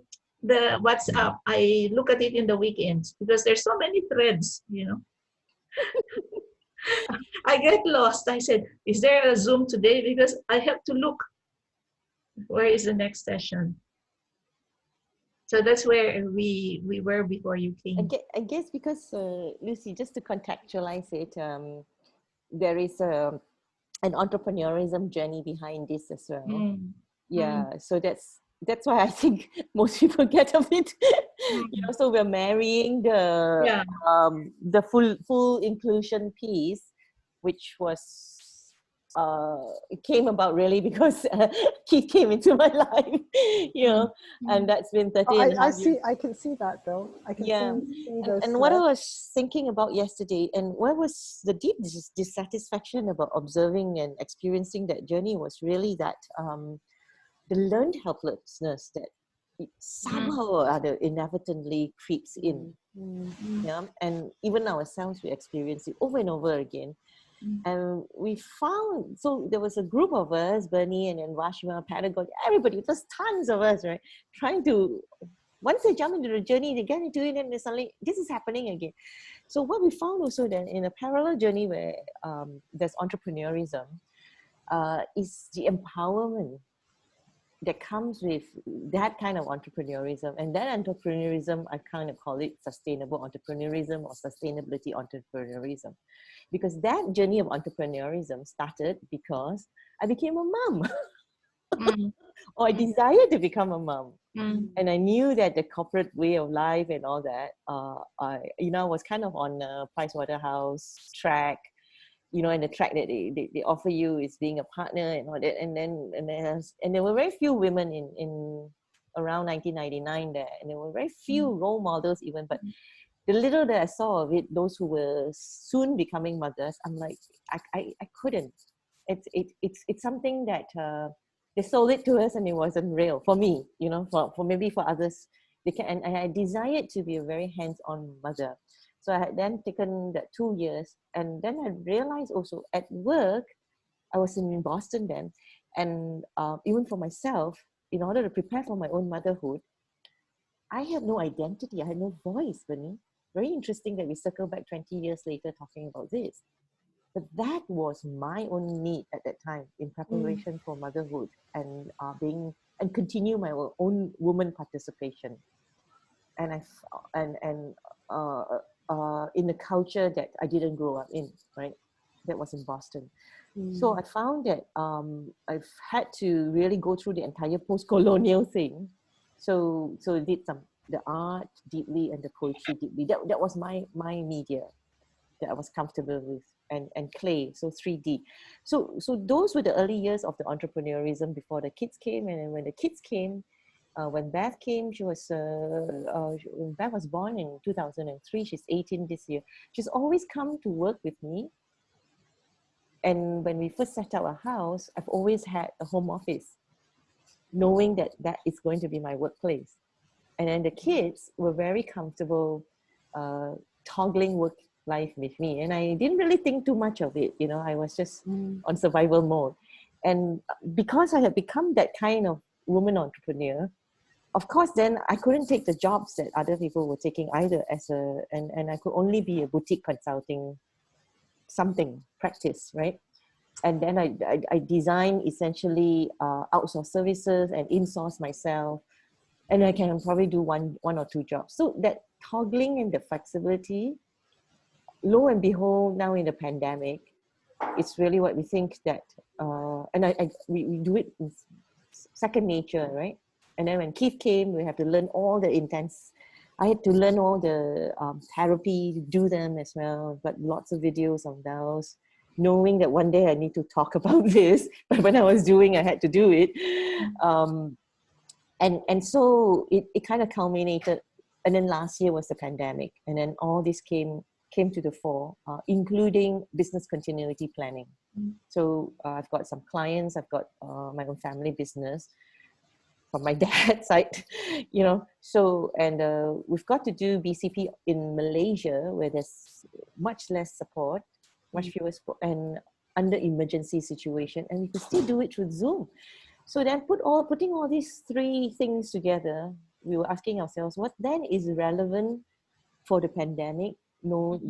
WhatsApp. I look at it in the weekends because there's so many threads, you know. I get lost. I said, is there a Zoom today? Because I have to look. Where is the next session? So that's where we were before you came. I guess because, Lucy, just to contextualize it, there is an entrepreneurialism journey behind this as well. Yeah, so that's why I think most people get a bit, you know, so we're marrying the full inclusion piece, which was it came about really because Keith came into my life, you know, and that's been 13 I can see that though. I can see those and what I was thinking about yesterday, and what was the deep dissatisfaction about observing and experiencing that journey, was really that the learned helplessness that somehow or other inevitably creeps in. Yeah, and even ourselves, we experience it over and over again. And we found, so there was a group of us, Bernie and then Rashma, Pedagogy, everybody, there's tons of us, right? Trying to, once they jump into the journey, they get into it and suddenly, this is happening again. So what we found also then in a parallel journey where there's entrepreneurism, is the empowerment that comes with that kind of entrepreneurism. And that entrepreneurism, I kind of call it sustainable entrepreneurism or sustainability entrepreneurism. Because that journey of entrepreneurism started because I became a mom. Or I desired to become a mom. And I knew that the corporate way of life and all that, I was kind of on a Pricewaterhouse track, you know, and the track that they offer you is being a partner and all that. And there were very few women in around 1999 there, and there were very few role models even, but the little that I saw of it, those who were soon becoming mothers, I'm like, I couldn't. it's something that they sold it to us and it wasn't real for me, you know, for maybe for others they can. And I desired to be a very hands-on mother. So I had then taken that 2 years, and then I realized also at work, I was in Boston then, and even for myself, in order to prepare for my own motherhood, I had no identity, I had no voice, Bernie. Very interesting that we circle back 20 years later talking about this. But that was my own need at that time in preparation for motherhood and continue my own woman participation. And in the culture that I didn't grow up in, right? That was in Boston. So I found that I've had to really go through the entire post-colonial thing. So I did the art deeply and the poetry deeply. That was my media that I was comfortable with, and clay, so 3D. So those were the early years of the entrepreneurism before the kids came. And then when the kids came, when Beth came, when Beth was born in 2003, she's 18 this year. She's always come to work with me. And when we first set up our house, I've always had a home office, knowing that that is going to be my workplace. And then the kids were very comfortable toggling work life with me. And I didn't really think too much of it. You know, I was just on survival mode. And because I had become that kind of woman entrepreneur, of course, then I couldn't take the jobs that other people were taking either and I could only be a boutique consulting practice, right? And then I design essentially outsource services and in-source myself. And I can probably do one or two jobs. So that toggling and the flexibility, lo and behold, now in the pandemic, it's really what we think that, and we do it in second nature, right? And then when Keith came, we have to learn all the intense, I had to learn all the therapy, do them as well, but lots of videos of those, knowing that one day I need to talk about this, but when I was doing, I had to do it. And so it kind of culminated, and then last year was the pandemic, and then all this came to the fore, including business continuity planning. So I've got some clients, I've got my own family business from my dad's side, you know. So, and we've got to do BCP in Malaysia, where there's much less support, much fewer support, and under emergency situation, and we could still do it through Zoom. So then putting all these three things together, we were asking ourselves, what then is relevant for the pandemic,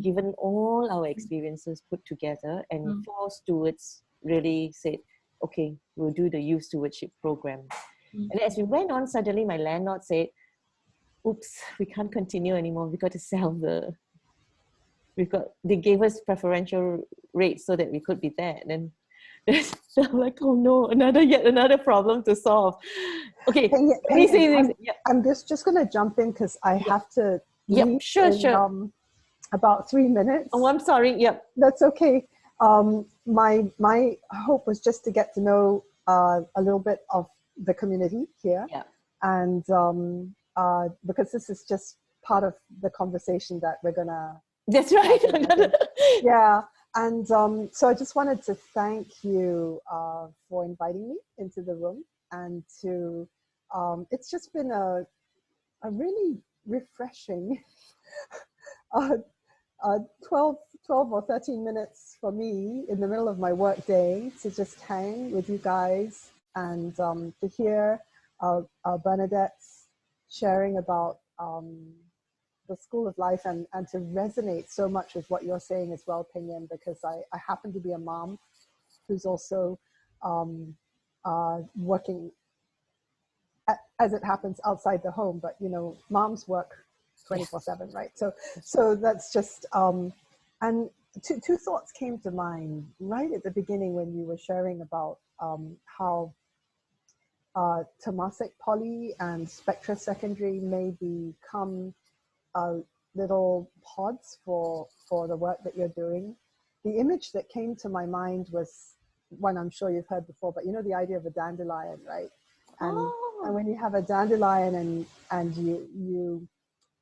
given all our experiences put together. And four stewards really said, okay, we'll do the youth stewardship program. And as we went on, suddenly my landlord said, oops, we can't continue anymore. We got to sell they gave us preferential rates so that we could be there. And then I'm like, oh no, yet another problem to solve. Okay, I'm just going to jump in because I have to leave sure. About 3 minutes. Oh, I'm sorry. Yep. That's okay. My hope was just to get to know a little bit of the community here. Yeah. And because this is just part of the conversation that we're going to... That's right. Yeah. And so I just wanted to thank you for inviting me into the room, and to, it's just been a really refreshing 12 or 13 minutes for me in the middle of my work day to just hang with you guys and to hear Bernadette's sharing about the School of Life, and to resonate so much with what you're saying as well, Ping-Yen, because I happen to be a mom who's also working, as it happens, outside the home, but you know, moms work 24/7, right? So that's just, and two thoughts came to mind right at the beginning when you were sharing about how Temasek Poly and Spectra Secondary may become little pods for the work that you're doing. The image that came to my mind was one I'm sure you've heard before, but you know, the idea of a dandelion, right? And when you have a dandelion and you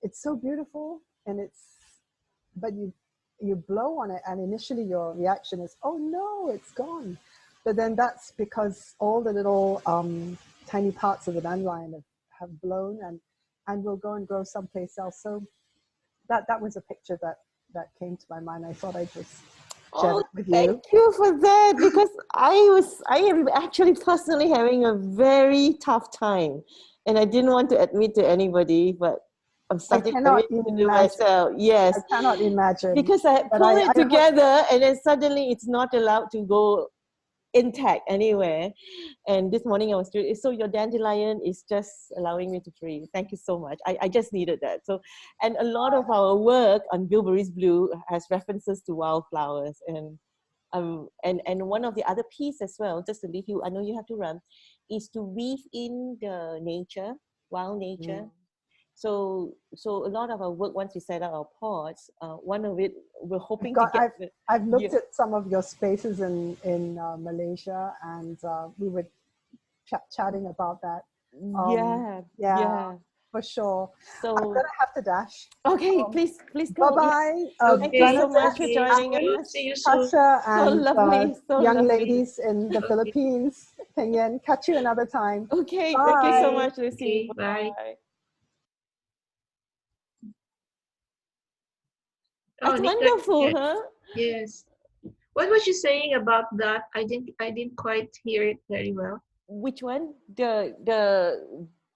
it's so beautiful, and but you blow on it, and initially your reaction is, oh no, it's gone. but then that's because all the little tiny parts of the dandelion have blown and will go and grow someplace else. So that was a picture that came to my mind. I thought I'd just share it with you. Thank you for that, because I am actually personally having a very tough time, and I didn't want to admit to anybody, but I'm starting to cannot admit to imagine. myself. Yes, I cannot imagine. because I But pull I it hope- together, and then suddenly it's not allowed to go intact anywhere. And this morning I was doing, so your dandelion is just allowing me to breathe. Thank you so much. I just needed that. So, and a lot of our work on Bilberries Blue has references to wildflowers, and one of the other piece as well, just to leave you, I know you have to run, is to weave in the nature, wild nature. So a lot of our work, once we set up our pods, one of it, we're hoping to get. I've looked at some of your spaces in Malaysia, and we were chatting about that. Yeah, for sure. So I'm gonna have to dash. Okay, please go. Bye bye. Thank you so much for joining us. See you soon. Tasha and lovely, so young lovely. ladies in the Philippines. Peng Yen, catch you another time. Okay, Bye. thank you so much, Lucy. Okay, bye. That's Nika, wonderful, yes. huh? Yes. What was you saying about that? I didn't quite hear it very well. Which one? The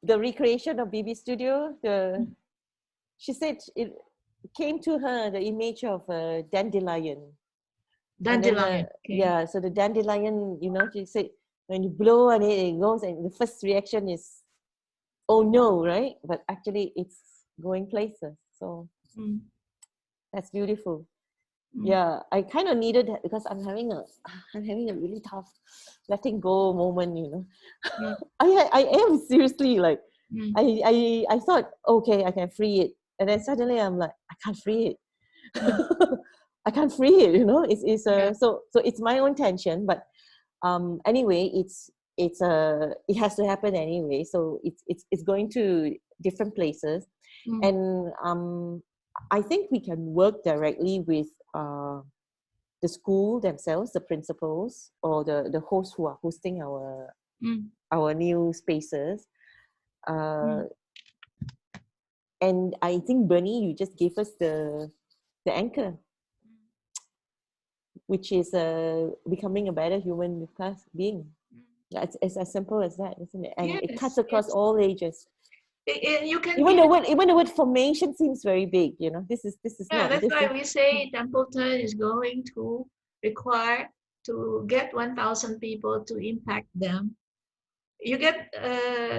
recreation of BB Studio. She said it came to her the image of a dandelion. Dandelion. Okay. Yeah, so the dandelion, she said when you blow on it, it goes, and the first reaction is, oh no, right? But actually, it's going places. So that's beautiful. Yeah, I kind of needed that because I'm having a really tough letting go moment. I am seriously like, I thought, okay, I can free it, and then suddenly I'm like, I can't free it. I can't free it. So it's my own tension, but anyway, it has to happen anyway. So it's going to different places, and I think we can work directly with the school themselves, the principals, or the hosts who are hosting our new spaces. And I think, Bernie, you just gave us the anchor, which is becoming a better human being. It's as simple as that, isn't it? And it cuts across all ages. You can even the word formation seems very big. This is not. That's why we say Templeton is going to require to get 1,000 people to impact them. You get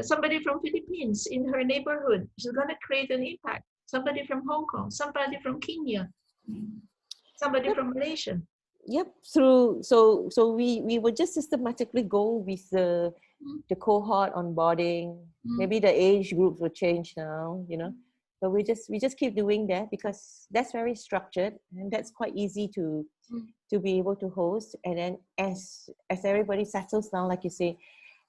somebody from Philippines in her neighborhood. She's going to create an impact. Somebody from Hong Kong, somebody from Kenya, somebody from Malaysia. Yep. So we would just systematically go with the cohort onboarding. Maybe the age groups will change now, but we just keep doing that because that's very structured and that's quite easy to be able to host. And then as everybody settles down, like you say,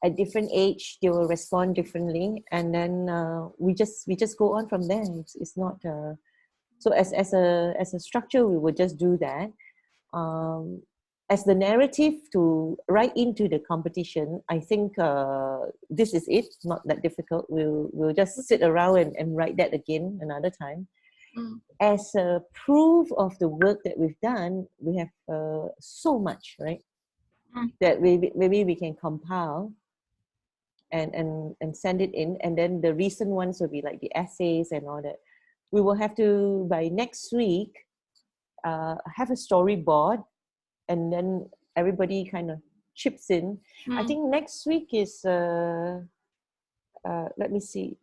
at different age they will respond differently, and then we just go on from there. It's not so as a structure we would just do that. As the narrative to write into the competition, I think this is it. Not that difficult. We'll just sit around and write that again another time. As a proof of the work that we've done, we have so much, right? That maybe we can compile and send it in, and then the recent ones will be like the essays and all that. We will have to, by next week, have a storyboard, and then everybody kind of chips in. I think next week is let me see,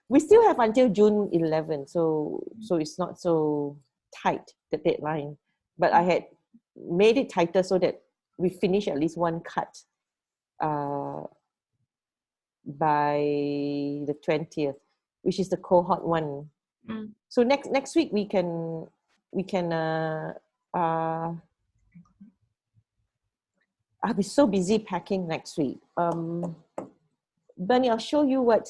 we still have until June 11, so it's not so tight, the deadline, but I had made it tighter so that we finish at least one cut by the 20th, which is the cohort one. So next week we can I'll be so busy packing next week. Bernie, I'll show you what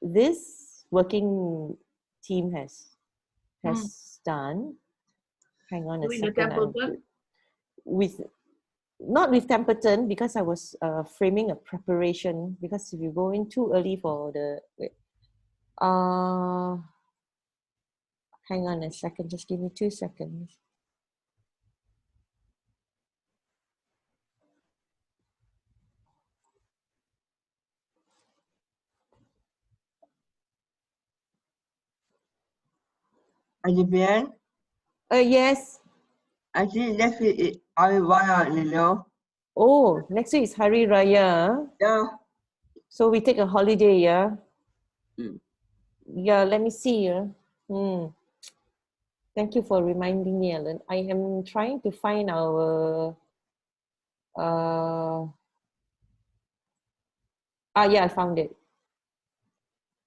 this working team has done. Hang on a second. with not with Templeton, because I was framing a preparation, because if you go in too early for the hang on a second, just give me 2 seconds. Adrian, Yes. I think next week is Ariwana, you know. Oh, next week is Hari Raya. Yeah. So we take a holiday, yeah? Mm. Yeah, let me see. Yeah. Thank you for reminding me, Ellen. I am trying to find our yeah, I found it.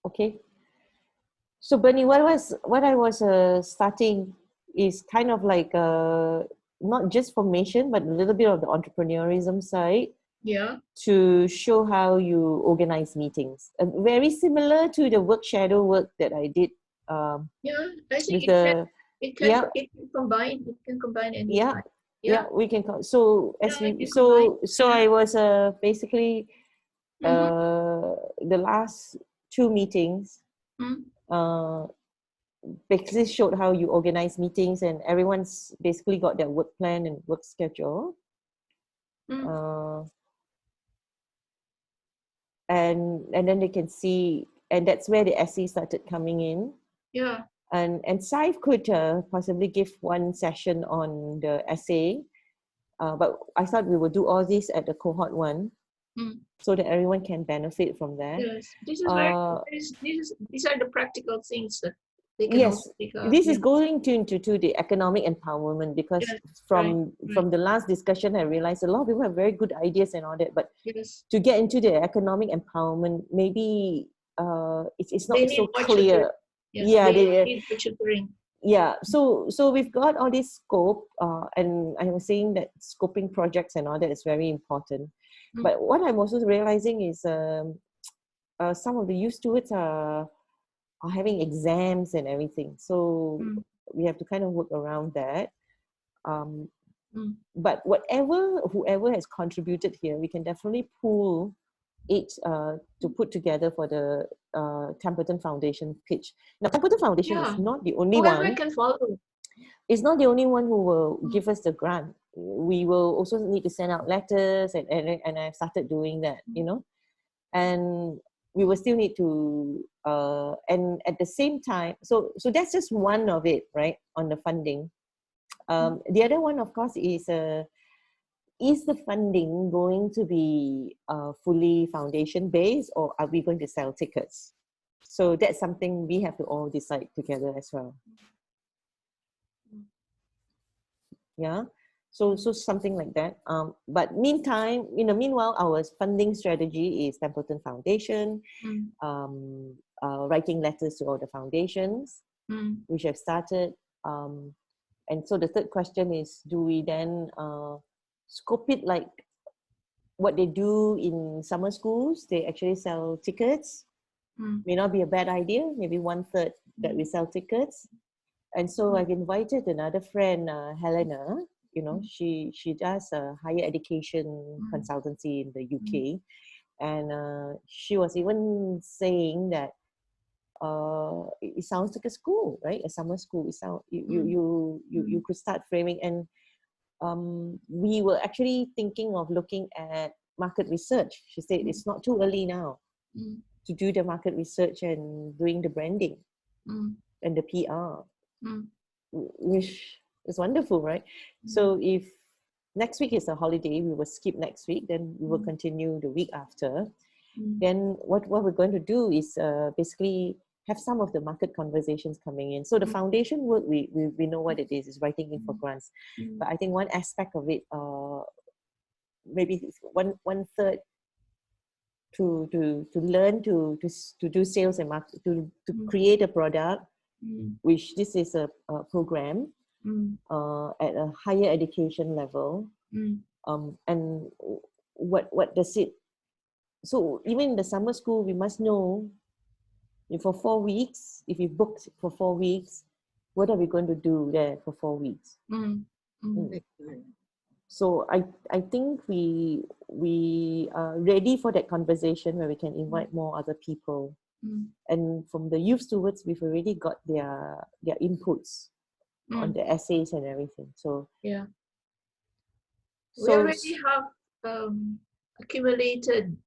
Okay. So Bernie, what I was starting is kind of like not just formation, but a little bit of the entrepreneurism side Yeah. to show how you organize meetings. Very similar to the work shadow work that I did Yeah. I think with the it can combine. It can combine any yeah. time. Yeah, we can so as Yeah, we you combine. so I was basically Mhm. the last 2 meetings Mm. basically showed how you organize meetings, and everyone's basically got their work plan and work schedule. Mm. And then they can see, and that's where the essay started coming in. Yeah. And Saif could possibly give one session on the essay, but I thought we would do all this at the cohort 1, so that everyone can benefit from that. Yes, this is very. These are the practical things that they can Yes, also pick up. this is going to the economic empowerment, because Yes, from right. the last discussion, I realized a lot of people have very good ideas and all that, but Yes, to get into the economic empowerment, maybe it's they not need so more clear. tutoring. Yeah, Yeah, they need more tutoring. yeah. So we've got all this scope, and I was saying that scoping projects and all that is very important. But what I'm also realizing is some of the youth stewards are having exams and everything. So we have to kind of work around that. But whoever has contributed here, we can definitely pool it to put together for the Templeton Foundation pitch. Now, Templeton Foundation is not the only Whoever one. can follow. It's not the only one who will give us the grant. We will also need to send out letters, and I've started doing that, and we will still need to and at the same time, so that's just one of it, right, on the funding. The other one, of course, is the funding going to be fully foundation based, or are we going to sell tickets? So that's something we have to all decide together as well. Yeah. So something like that. But meanwhile, our funding strategy is Templeton Foundation, writing letters to all the foundations, which have started. And so the third question is, do we then scope it like what they do in summer schools? They actually sell tickets. May not be a bad idea. Maybe 1/3 that we sell tickets. And so I've invited another friend, Helena. She does a higher education consultancy in the UK, and she was even saying that it sounds like a school, right? A summer school. You could start framing, and we were actually thinking of looking at market research. She said it's not too early now to do the market research and doing the branding and the PR, which is wonderful, right? So if next week is a holiday, we will skip next week, then we will continue the week after. Then what we're going to do is basically have some of the market conversations coming in. So the foundation work, we know what it is writing in for grants. But I think one aspect of it, maybe one third to learn to do sales and market, to create a product, which this is a program at a higher education level. And what does it, so even in the summer school, we must know for 4 weeks, if you booked for 4 weeks, what are we going to do there for 4 weeks? So I think we are ready for that conversation where we can invite more other people. Mm. And from the youth stewards, we've already got their inputs on the essays and everything. So Yeah. We so already have accumulated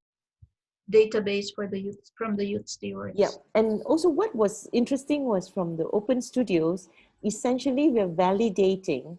database for the youth from the youth stewards. yeah, and also what was interesting was from the open studios, essentially we're validating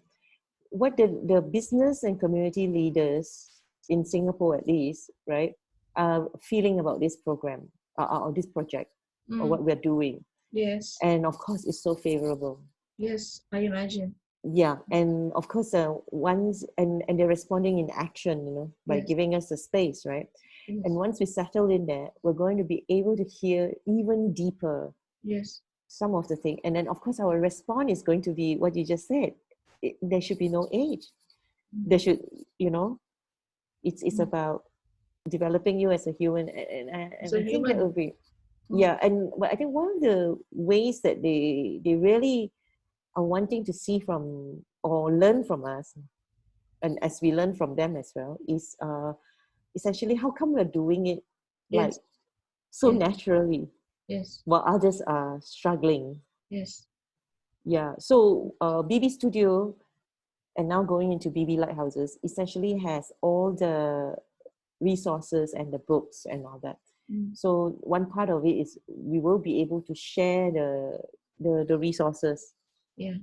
what the business and community leaders in Singapore at least, right, are feeling about this program or this project or what we're doing. Yes. And of course, it's so favorable. Yes, I imagine. Yeah, and of course, once and they're responding in action, you know, by Yes. giving us the space, right? Yes. And once we settle in there, we're going to be able to hear even deeper Yes. some of the thing. And then, of course, our response is going to be what you just said. There should be no age. There should, you know, it's about developing you as a human, and As a I think that human. will be, yeah. And but I think one of the ways that they really are wanting to see from or learn from us, and as we learn from them as well, is essentially how come we're doing it like Yes. so Yes. naturally Yes. while others are struggling. Yes. Yeah. So BB Studio, and now going into BB LightHouses, essentially has all the resources and the books and all that. So one part of it is we will be able to share the resources. Yeah.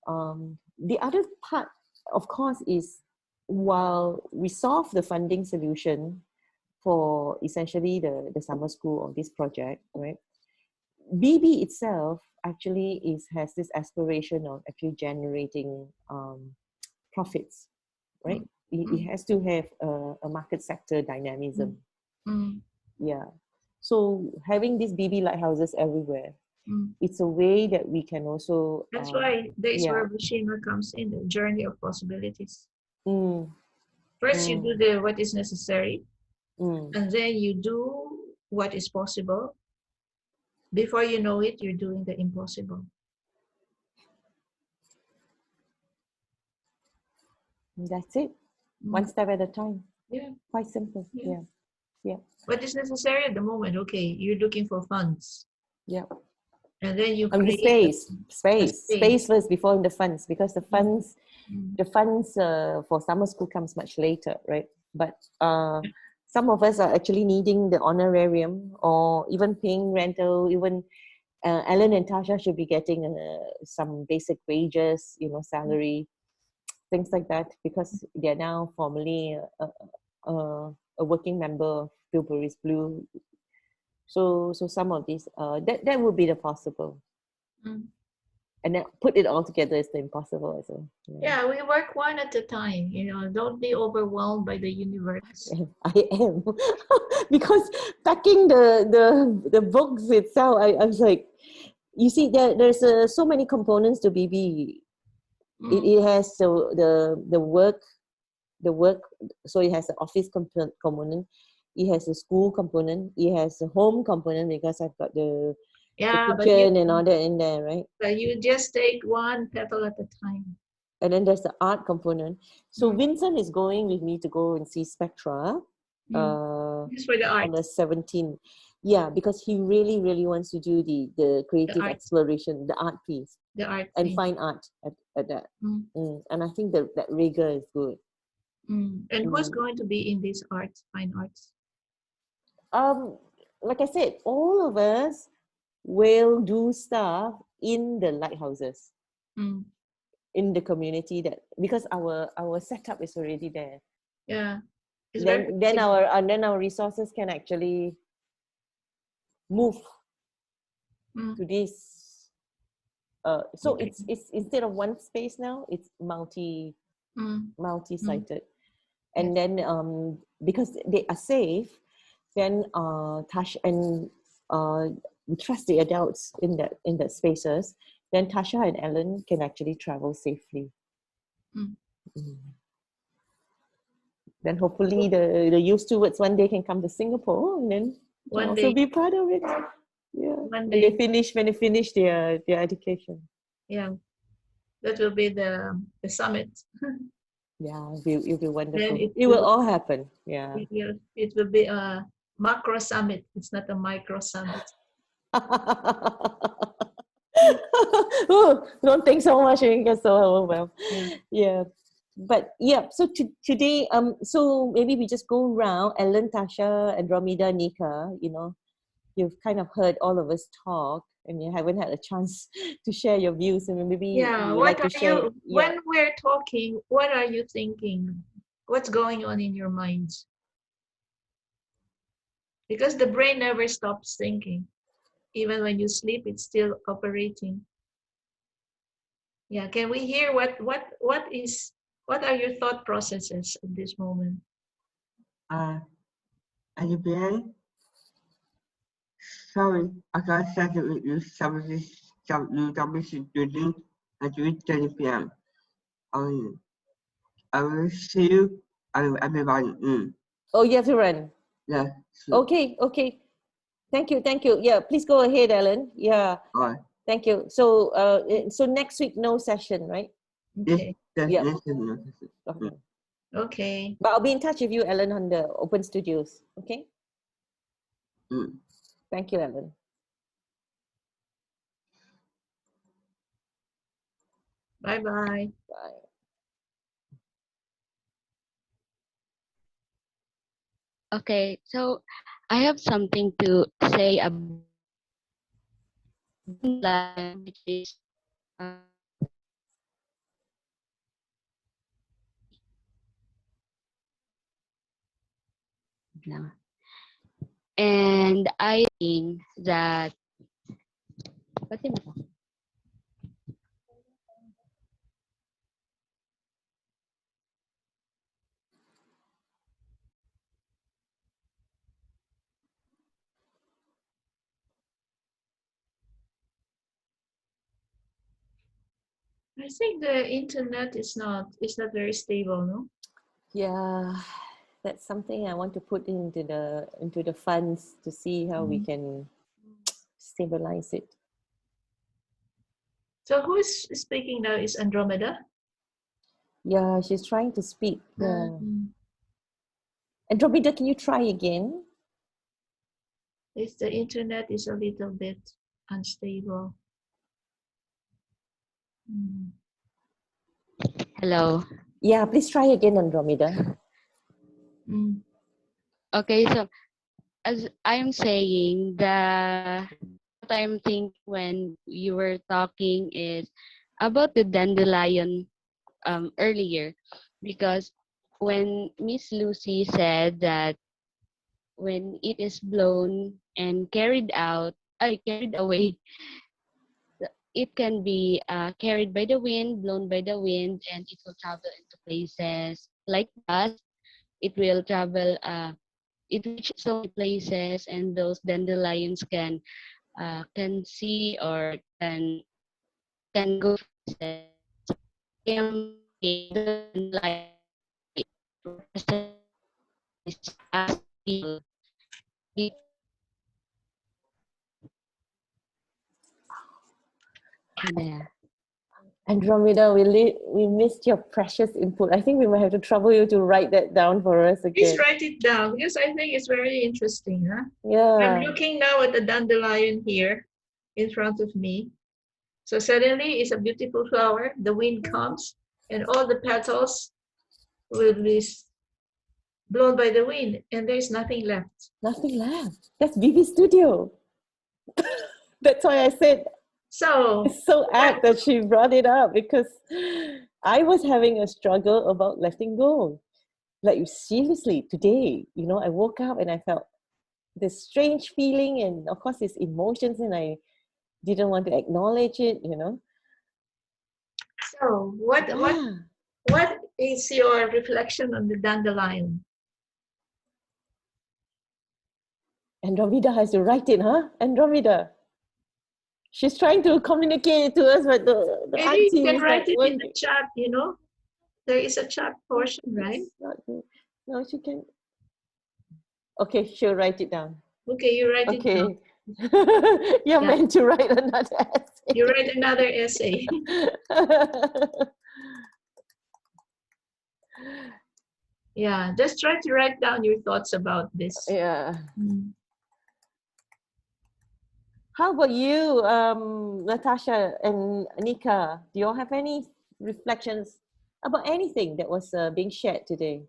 The other part, of course, is while we solve the funding solution for essentially the summer school or this project, right? BB itself actually has this aspiration of actually generating profits, right? It has to have a market sector dynamism. Yeah. So having these BB lighthouses everywhere, it's a way that we can also. That's why that's yeah. where Vishima comes in, the journey of possibilities. Mm, First, you do what is necessary, mm. and then you do what is possible. Before you know it, you're doing the impossible. That's it. One step at a time. Yeah. Quite simple. Yeah. Yeah. What is necessary at the moment? Okay, you're looking for funds. Yeah. And then you And the create space first before the funds, because the funds for summer school comes much later, right? But some of us are actually needing the honorarium or even paying rental. Even Ellen and Tasha should be getting some basic wages, you know, salary, things like that, because they're now formally a working member of Bilberries Blue. So some of these that would be the possible, and then put it all together is the impossible as well. Yeah, we work one at a time. You know, don't be overwhelmed by the universe. I am because packing the books itself, I was like, you see, there's so many components to BB. It has the work, so it has the office component, it has a school component, it has a home component because I've got the kitchen and all that in there, right? But you just take one petal at a time. And then there's the art component. So Vincent is going with me to go and see Spectra Just for the art. on the 17th. Yeah, because he really, really wants to do the creative exploration, the art piece. The art and piece. fine art at that. And I think that rigor is good. And who's going to be in these arts, fine arts? Like I said, all of us will do stuff in the lighthouses, in the community, that because our setup is already there. Yeah. Then our resources can actually move to this. So it's instead of one space now, it's multi-sited. And then because they are safe, then Tasha and we trust the adults in that spaces, then Tasha and Ellen can actually travel safely. Then hopefully the youth stewards one day can come to Singapore and then also be part of it. Yeah. When they finish their education. Yeah. That will be the summit. Yeah, it'll be wonderful. it It will will- all happen. Yeah. It will be a macro summit. It's not a micro summit. Oh, don't think so much. You get so overwhelmed. Yeah. Yeah. But yeah, so today, so maybe we just go around. Ellen, Tasha, Andromeda, Nika, you've kind of heard all of us talk and you haven't had a chance to share your views, and maybe Yeah. you would What like to are share. you, when we're talking, what are you thinking? What's going on in your minds? Because the brain never stops thinking. Even when you sleep, it's still operating. Yeah. Can we hear what are your thought processes at this moment? At the beginning, sorry, I got started with you doing at 3:30 p.m. I will see you, everybody. Oh, you have to run. Yeah. Sure. Okay. Thank you. Yeah, please go ahead, Ellen. Yeah, All right. thank you. So, so next week, no session, right? Okay. Yeah. Listen. Okay. Okay. But I'll be in touch with you, Ellen, on the Open Studios. Okay. Mm. Thank you, Ellen. Bye-bye. Bye. Okay, so I have something to say about which is and I think that I think the internet is not very stable, no? Yeah, that's something I want to put into the funds to see how we can stabilize it. So who is speaking now is Andromeda? Yeah, she's trying to speak. Yeah. Mm. Andromeda, can you try again? It's the internet is a little bit unstable. Mm. hello. Yeah, please try again, Andromeda. Mm. Okay, so as I'm saying, what I'm thinking when you were talking is about the dandelion earlier, because when Miss Lucy said that when it is blown and carried away, it can be carried by the wind, blown by the wind, and it will travel into places like dust. It will travel. It reaches so many places, and those dandelions can see or can go places. Am the dandelion represent as people. Yeah. Andromeda, we missed your precious input. I think we might have to trouble you to write that down for us Please again. write it down because I think it's very interesting. Huh? I'm Yeah. looking now at the dandelion here in front of me. So suddenly it's a beautiful flower. The wind comes and all the petals will be blown by the wind and there's nothing left. Nothing left. That's BB Studio. That's why I said So it's so apt that she brought it up, because I was having a struggle about letting go. Like, seriously, today, I woke up and I felt this strange feeling, and of course, it's emotions, and I didn't want to acknowledge it. So Yeah. what is your reflection on the dandelion? Andromeda has to write it, huh? Andromeda. She's trying to communicate to us, but the Maybe auntie you can is write not it in working. the chat, There is a chat portion, right? It's not good. No, she can. Okay, she'll write it down. Okay, you write it down. Okay. You're Yeah. meant to write another essay. You write another essay. Yeah, just try to write down your thoughts about this. Yeah. Mm. How about you, Natasha and Anika? Do you all have any reflections about anything that was being shared today?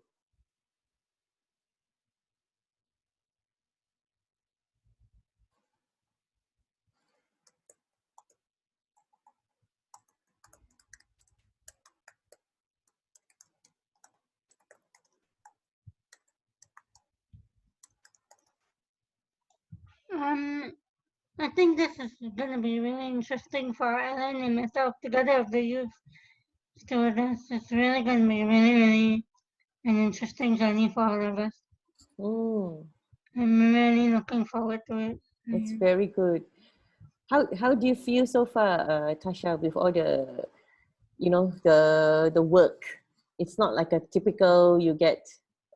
Um, I think this is going to be really interesting for Ellen and myself together with the youth students. It's really going to be really an interesting journey for all of us. Mm, I'm really looking forward to it. that's Mm. very good. How do you feel so far, Tasha, with all the the work? It's not like a typical you get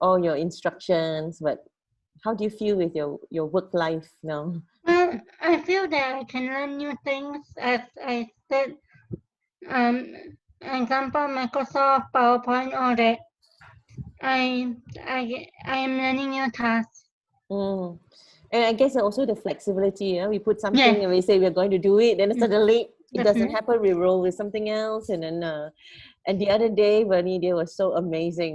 all your instructions, but how do you feel with your work life now? Well, I feel that I can learn new things as I said. Um, example, Microsoft, PowerPoint, all that. I am learning new tasks. Mm. And I guess also the flexibility, we put something Yes. and we say we're going to do it, then suddenly it doesn't Definitely. happen, we roll with something else. And then and the other day, Bernie, they were so amazing.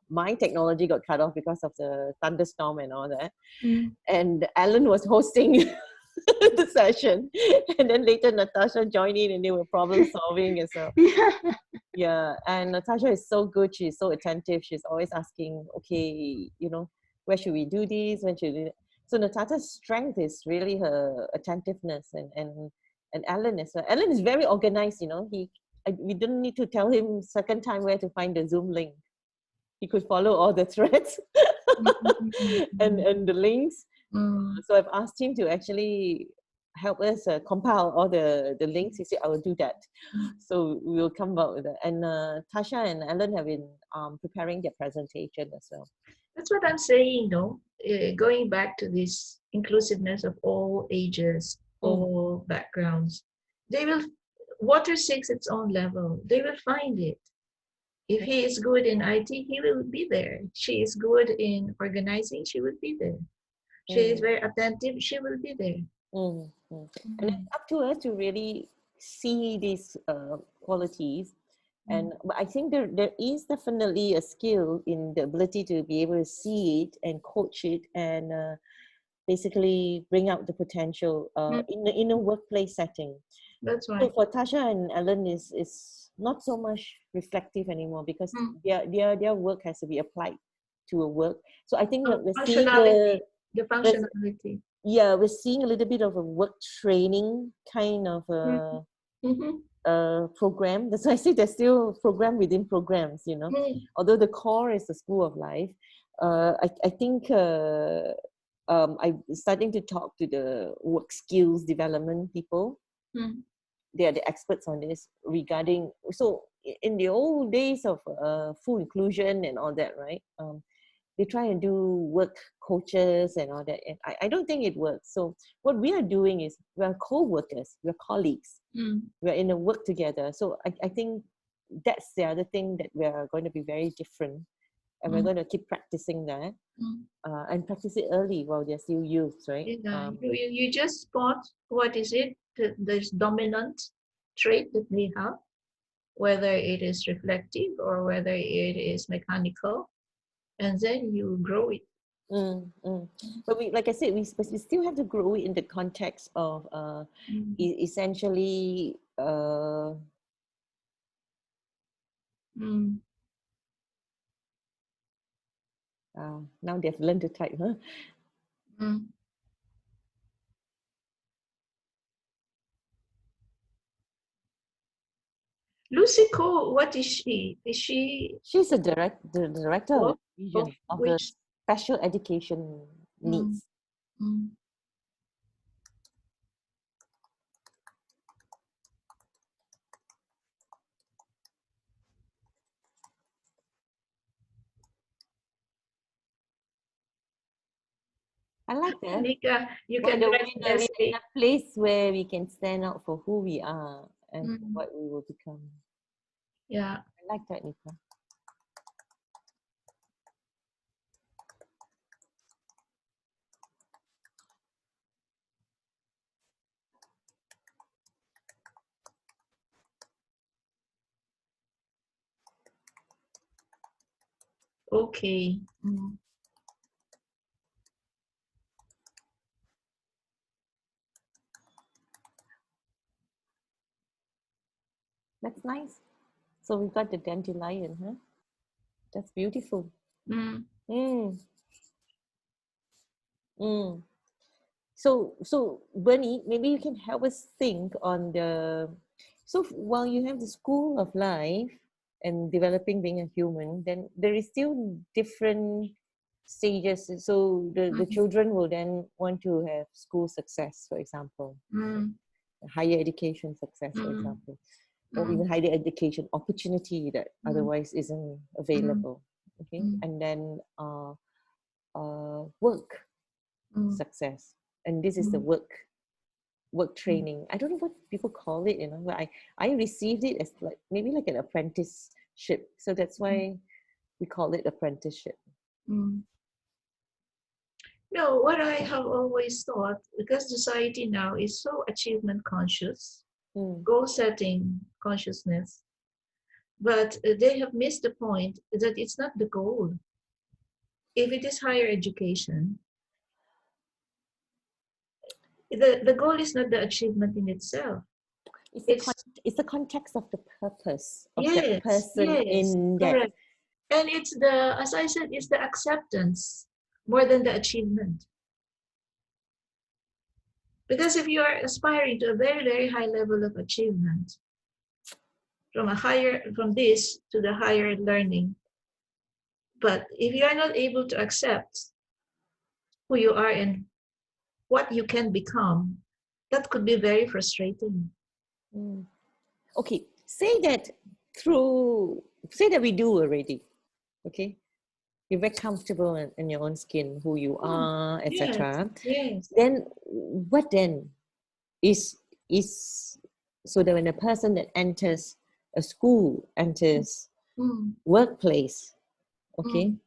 My technology got cut off because of the thunderstorm and all that. Mm. And Alan was hosting the session. And then later Natasha joined in and they were problem solving and so. Yeah, and Natasha is so good. She's so attentive. She's always asking, okay, where should we do this? When should we do that? So Natasha's strength is really her attentiveness, and Alan as well. Alan is very organized. We didn't need to tell him second time where to find the Zoom link. He could follow all the threads and the links. Mm. So I've asked him to actually help us compile all the links. He said, I will do that. So we will come out with that. And Tasha and Ellen have been preparing their presentation as well. That's what I'm saying, no? Going back to this inclusiveness of all ages, all backgrounds, they will, water seeks its own level. They will find it. If he is good in IT, he will be there. She is good in organizing, she will be there. She is very attentive, she will be there. And it's up to us to really see these qualities. But I think there is definitely a skill in the ability to be able to see it and coach it and basically bring out the potential in a workplace setting. That's So right. for Tasha and Ellen is not so much reflective anymore because their work has to be applied to a work. So I think we're seeing the functionality. we're seeing a little bit of a work training kind of program. That's why I say there's still program within programs, Although the core is the school of life. I think I'm starting to talk to the work skills development people. They are the experts on this regarding, so in the old days of full inclusion and all that, right? They try and do work coaches and all that. And I don't think it works. So what we are doing is we're co-workers, we're colleagues, we're in a work together. So I think that's the other thing that we're going to be very different. And we're going to keep practicing that and practice it early while they're still youths, right? You just spot what is it, this dominant trait that they have, whether it is reflective or whether it is mechanical, and then you grow it. But like I said, we still have to grow it in the context of essentially now they've learned to type, huh? Lucy Toh, what is she? She's the director of the division of the which special education needs. I like that. Anika, you can We're write an essay. in a place where we can stand out for who we are and what we will become. Yeah. I like that, Nika. Okay. Mm. That's nice. So we got the dandelion, huh? That's beautiful. Mm. Mm. Mm. So Bernie, maybe you can help us think on the. So while you have the school of life and developing being a human, then there is still different stages. So the Mhm. children will then want to have school success, for example, Mm. higher education success, for Mm. example, or Mm. even higher education opportunity that Mm. otherwise isn't Mm. available. Okay, Mm. and then work Mm. success, and this is the Mm. work Mm. training. I don't know what people call it, but I received it as like maybe like an apprenticeship. So that's why we call it apprenticeship. Mm. No, what I have always thought, because society now is so achievement conscious, Mm. goal setting consciousness, but they have missed the point that it's not the goal. If it is higher education, the goal is not the achievement in itself. It's It's it's the context of the purpose of that yes, person yes, in that. correct. And it's the, as I said, it's the acceptance more than the achievement. Because if you are aspiring to a very, very high level of achievement, from this to the higher learning, but if you are not able to accept who you are and what you can become, that could be very frustrating. Mm. Okay, say that we do already. Okay, you're very comfortable in your own skin, who you Mm. are, Yes, etc. yes. Then what then is so that when a person that enters a school, enters Mm. workplace, okay, Mm.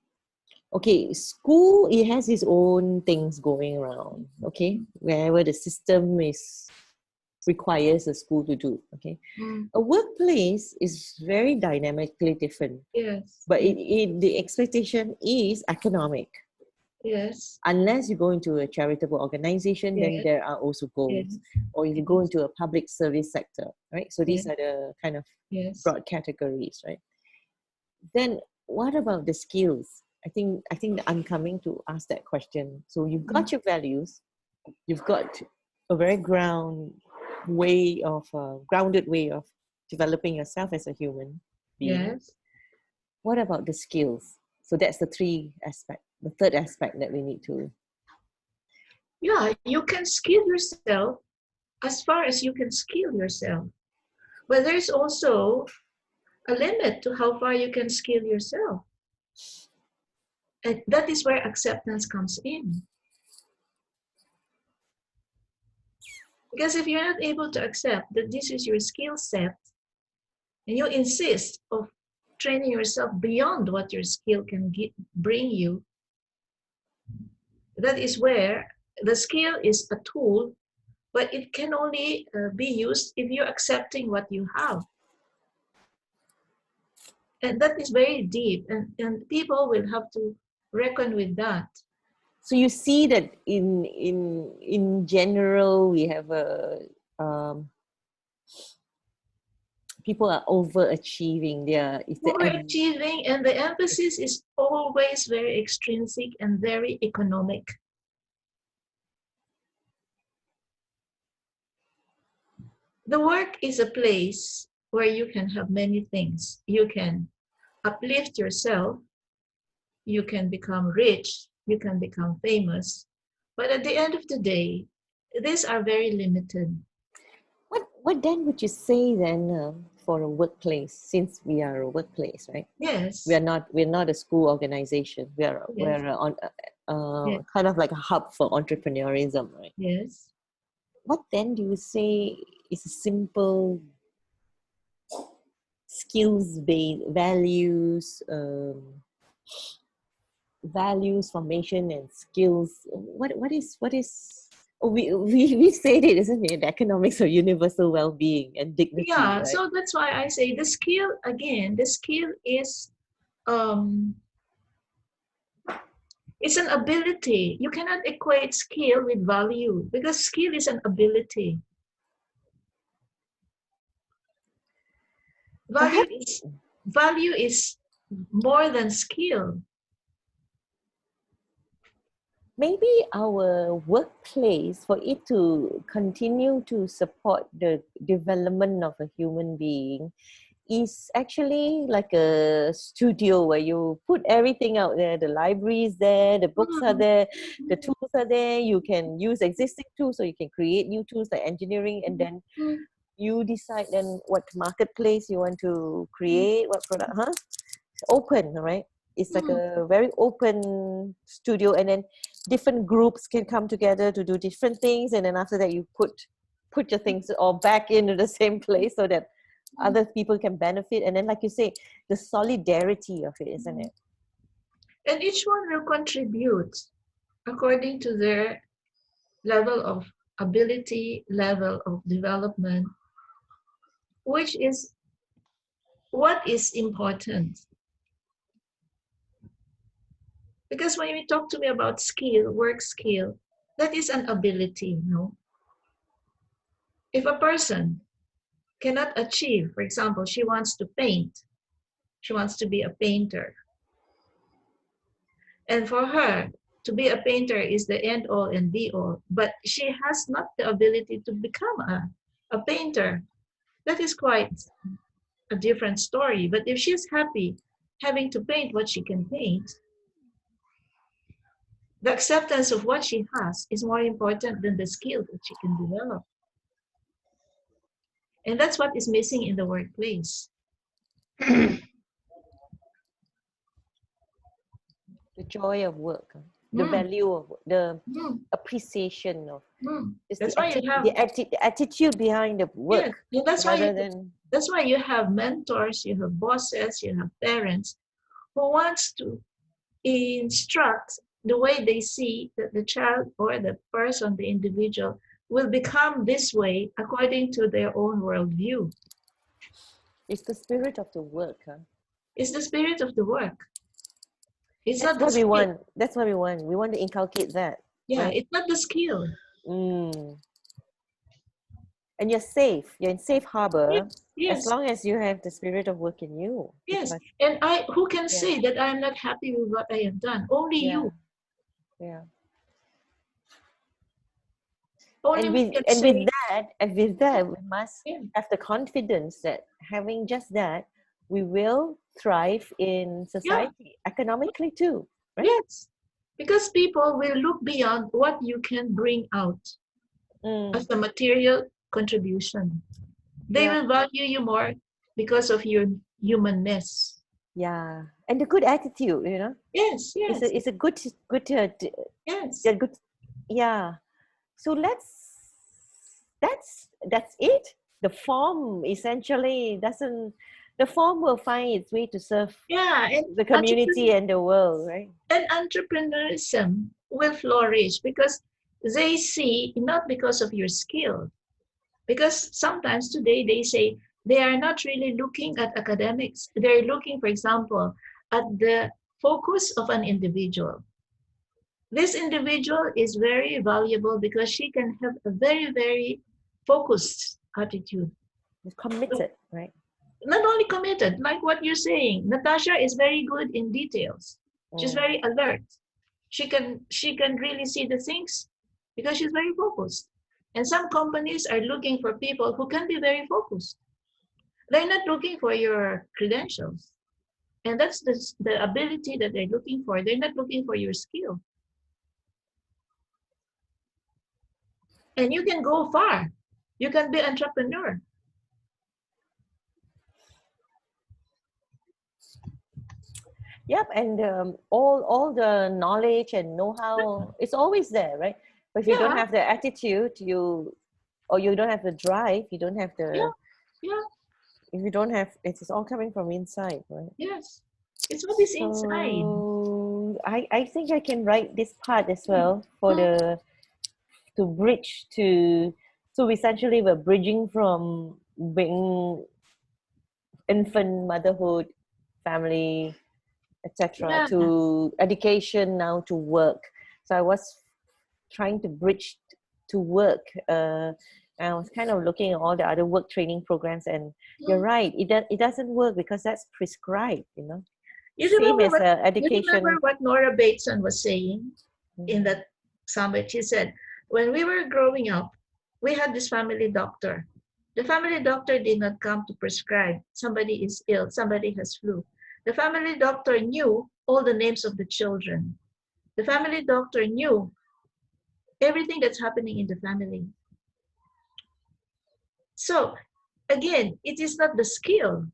okay, school, it has its own things going around, okay, wherever the system is requires a school to do, okay. Mm. A workplace is very dynamically different, Yes, but yes, the expectation is economic. yes, Unless you go into a charitable organization, then yes, there are also yes, goals. Or if you go yes, into a public service sector, right? So these yes, are the kind of yes. broad categories, right? Then what about the skills? I think I'm coming to ask that question. So you've Mm. got your values, you've got a very grounded way of developing yourself as a human being. Yes. What about the skills? So that's the third aspect that we need to. Yeah, you can skill yourself as far as you can skill yourself. But there's also a limit to how far you can skill yourself. And that is where acceptance comes in. Because if you're not able to accept that this is your skill set, and you insist of training yourself beyond what your skill can bring you, that is where the skill is a tool, but it can only be used if you're accepting what you have. And that is very deep, and people will have to reckon with that. So you see that in general we have um, people are overachieving. Is the Overachieving, and the emphasis is always very extrinsic and very economic. The work is a place where you can have many things. You can uplift yourself, you can become rich, you can become famous. But at the end of the day, these are very limited. what then would you say then for a workplace, since we are a workplace, right? Yes, We're not a school organization. yes, We're on yes, kind of like a hub for entrepreneurism, right? yes. What then do you say is a simple skills based values formation and skills? What is oh, we said it, isn't it? The economics of universal well-being and dignity, Yeah, right? so that's why I say the skill, again, the skill is um, It's an ability. You cannot equate skill with value because skill is an ability. Value is more than skill. Maybe our workplace, for it to continue to support the development of a human being, is actually like a studio where you put everything out there. The library is there, the books are there, the tools are there. You can use existing tools, so you can create new tools like engineering, and then you decide then what marketplace you want to create, what product, It's open, right? It's like a very open studio, and then different groups can come together to do different things, and then after that you put your things all back into the same place so that other people can benefit. And then, like you say, the solidarity of it, isn't it? And each one will contribute according to their level of ability, level of development, which is what is important. Because when you talk to me about skill, work skill, that is an ability, no? If a person cannot achieve, for example, she wants to paint, she wants to be a painter. And for her, to be a painter is the end all and be all, but she has not the ability to become a painter. That is quite a different story. But if she's happy having to paint what she can paint, the acceptance of what she has is more important than the skill that she can develop. And that's what is missing in the workplace. The joy of work, the value of work, the appreciation of That's why you have the attitude behind the work, yeah, that's why you have mentors, you have bosses, you have parents who wants to instruct the way they see that the child or the person, the individual, will become this way according to their own worldview. It's the spirit of the work. It's the spirit of the work. It's That's not what the we skill. want. That's what we want. We want to inculcate that. Yeah, right? it's not the skill. And you're safe. You're in safe harbor Yes. as long as you have the spirit of work in you. Yes. Because, And who can say that I'm not happy with what I have done? Only you. Yeah. Only with that, we must have the confidence that having just that, we will thrive in society, economically too, right? Yes, because people will look beyond what you can bring out as a material contribution. They will value you more because of your humanness. Yeah, and the good attitude, Yes, yes. It's a good yes. Good, yeah. So that's it. The form essentially the form will find its way to serve the community and the world, right? And entrepreneurism will flourish because they see, not because of your skill, because sometimes today they say they are not really looking at academics. They're looking, for example, at the focus of an individual. This individual is very valuable because she can have a very, very focused attitude. Committed, right? Not only committed, like what you're saying. Natasha is very good in details. She's very alert. She can really see the things because she's very focused. And some companies are looking for people who can be very focused. They're not looking for your credentials. And that's the ability that they're looking for. They're not looking for your skill. And you can go far. You can be an entrepreneur. Yep, and all the knowledge and know-how, it's always there, right? But if you don't have the attitude, you don't have the drive, you don't have the if you don't have, it's all coming from inside, right? Yes, it's what is inside. I think I can write this part as well for to bridge to, so essentially we're bridging from being infant motherhood, family, etc. Yeah. to education, now to work. So I was trying to bridge to work. And I was kind of looking at all the other work training programs, and you're right, it doesn't work because that's prescribed, you know. You Same remember as what you education. remember what Nora Bateson was saying in Mhm. that summit? She said, when we were growing up, we had this family doctor. The family doctor did not come to prescribe somebody is ill, somebody has flu. The family doctor knew all the names of the children. The family doctor knew everything that's happening in the family. So again, it is not the skill.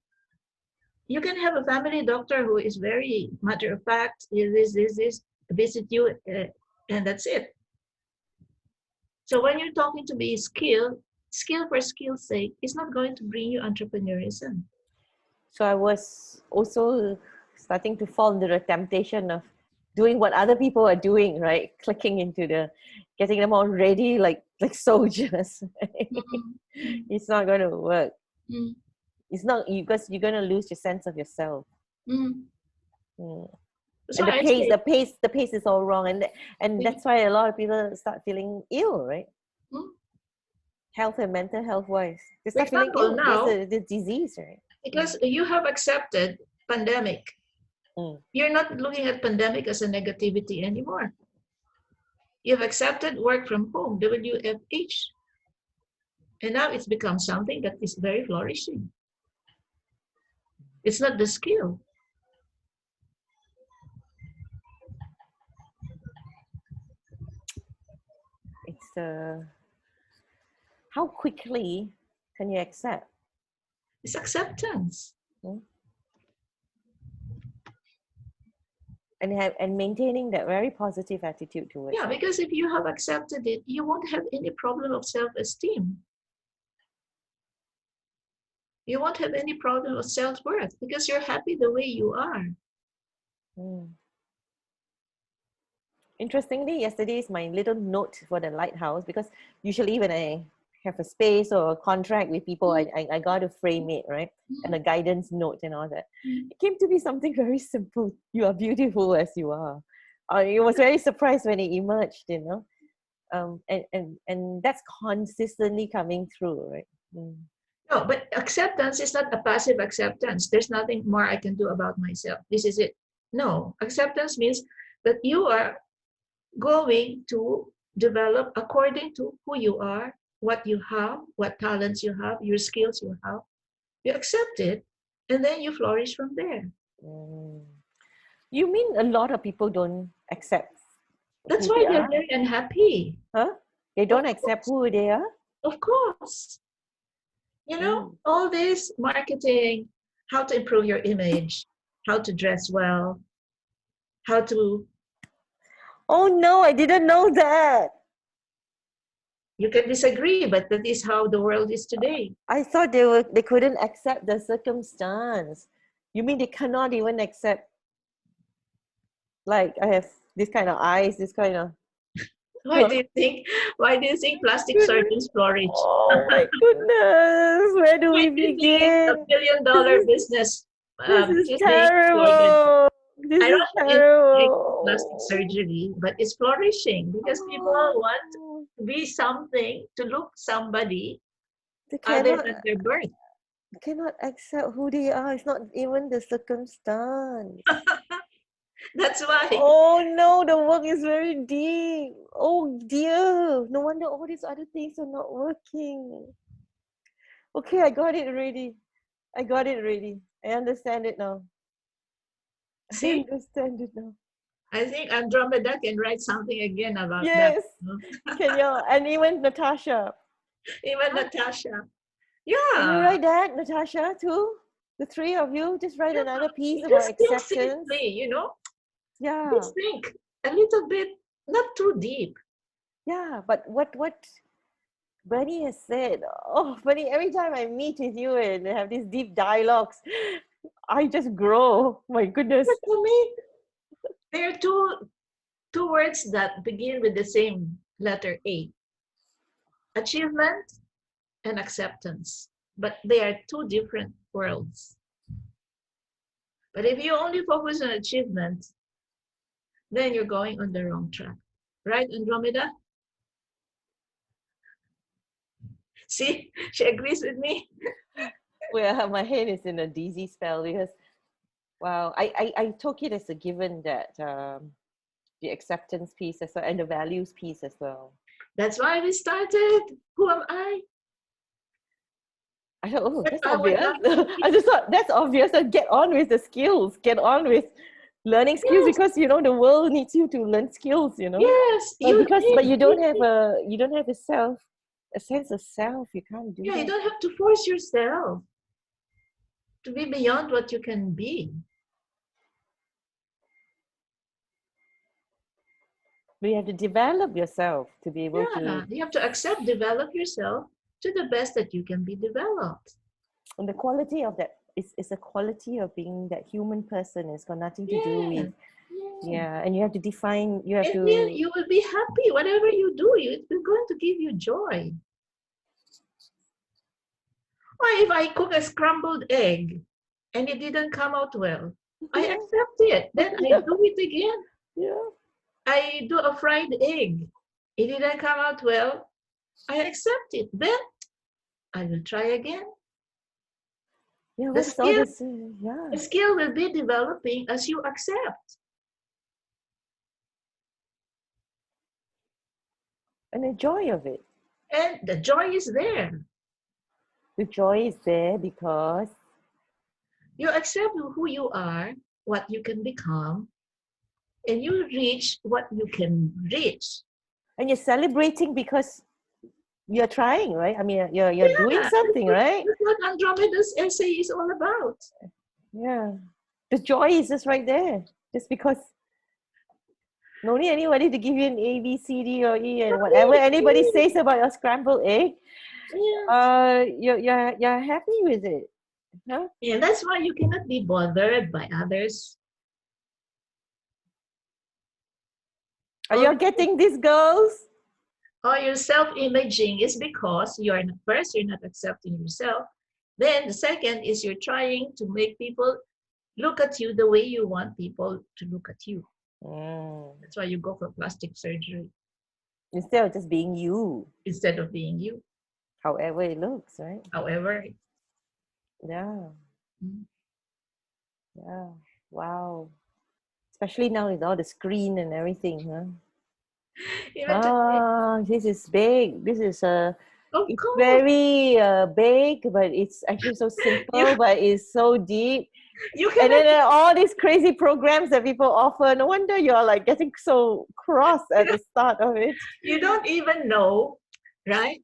You can have a family doctor who is very matter of fact, this, visit you, and that's it. So when you're talking to be skill for skill's sake is not going to bring you entrepreneurism. So I was also starting to fall into the temptation of doing what other people are doing, right? Clicking into getting them all ready like soldiers. It's not going to work. Mm. It's not, because you're going to lose your sense of yourself. Mm. Mm. So And I say, the pace is all wrong, and that's why a lot of people start feeling ill, right? Health and mental health wise, they for start feeling example, ill. now, There's the disease, right? because you have accepted pandemic, you're not looking at pandemic as a negativity anymore. You've accepted work from home, WFH. And now it's become something that is very flourishing. It's not the skill. It's how quickly can you accept? It's acceptance. And maintaining that very positive attitude towards Yeah, it. because if you have accepted it, you won't have any problem of self-esteem. You won't have any problem of self-worth because you're happy the way you are. Interestingly, yesterday is my little note for the lighthouse, because usually when I have a space or a contract with people, I got to frame it, right? And a guidance note and all that. It came to be something very simple. You are beautiful as you are. I was very surprised when it emerged, you know. And that's consistently coming through, right? No, but acceptance is not a passive acceptance. There's nothing more I can do about myself. This is it. No, acceptance means that you are going to develop according to who you are, what you have, what talents you have, your skills you have. You accept it, and then you flourish from there. You mean a lot of people don't accept That's who why they they're are? very unhappy. Huh? They don't accept who they are? Of course. You know, all this marketing, how to improve your image, how to dress well, how to... Oh no, I didn't know that. You can disagree, but that is how the world is today. I thought they couldn't accept the circumstance. You mean they cannot even accept, like, I have this kind of eyes, this kind of... Why do you think plastic surgeons flourish? Oh my goodness, where do we Why do you think it's a begin? billion-dollar business? This is Just saying terrible. This I is don't think plastic terrible. surgery, but it's flourishing because people want to be something, to look somebody They other than their birth. cannot accept who they are. It's not even the circumstance. That's why. Oh no, the work is very deep. Oh dear. No wonder all these other things are not working. Okay, I got it already. I understand it now. See? I understand it now. I think Andromeda can write something again about Yes. that. Can you? And even Natasha. Even Natasha. Can you Yeah. write that, Natasha, too? The three of you, just write another piece about Just think acceptance. simply, you know. Yeah. Just think a little bit, not too deep. Yeah, but what Bernie has said, oh, Bernie, every time I meet with you and have these deep dialogues, I just grow. My goodness. For me, there are two words that begin with the same letter A. Achievement and acceptance. But they are two different worlds. But if you only focus on achievement, then you're going on the wrong track. Right, Andromeda? See, she agrees with me. Well, my head is in a dizzy spell because, wow, I took it as a given that the acceptance piece as well and the values piece as well. That's why we started. Who am I? I thought, oh, But that's I would obvious. love I just thought that's obvious. And get on with the skills. Get on with learning skills Yes, because you know the world needs you to learn skills. You know, yes, but you because did. you don't have a sense of self. You can't do Yeah, you that. don't have to force yourself to be beyond what you can be. But you have to develop yourself to be able Yeah, to. you have to accept, develop yourself to the best that you can be developed. And the quality of that is a quality of being that human person. It's got nothing to do Yeah, with yeah. and you have to define. You have And then to. you will be happy. Whatever you do, it's going to give you joy. Why, if I cook a scrambled egg and it didn't come out well, I Yeah, accept it. Then I do it again. yeah. I do a fried egg. It didn't come out well. I accept it. Then I will try again. Yeah, The what is all skill, this? Yeah, the skill will be developing as you accept. and the joy of it. And the joy is there. The joy is there because You accept who you are, what you can become, and you reach what you can reach. and you're celebrating because you're trying, right? I mean, you're doing Yeah, something, right? that's what Andromeda's essay is all about. Yeah, the joy is just right there. Just because no need anybody to give you an A, B, C, D, or E, and whatever anybody says about your scrambled egg, Yeah. you're happy with it, huh? And that's why you cannot be bothered by others. Are you getting this, girls? Or your self-imaging is because you're not, first, you're not accepting yourself. Then the second is you're trying to make people look at you the way you want people to look at you. That's why you go for plastic surgery Instead of just being you, instead of being you. however it looks, right? However, Yeah, mm, yeah. Wow. Especially now with all the screen and everything, huh? even today, This is big. This is of it's course, very big, but it's actually so simple, you, but it's so deep. you And cannot, then there are all these crazy programs that people offer. No wonder you're like getting so cross at the start of it. you don't even know, right?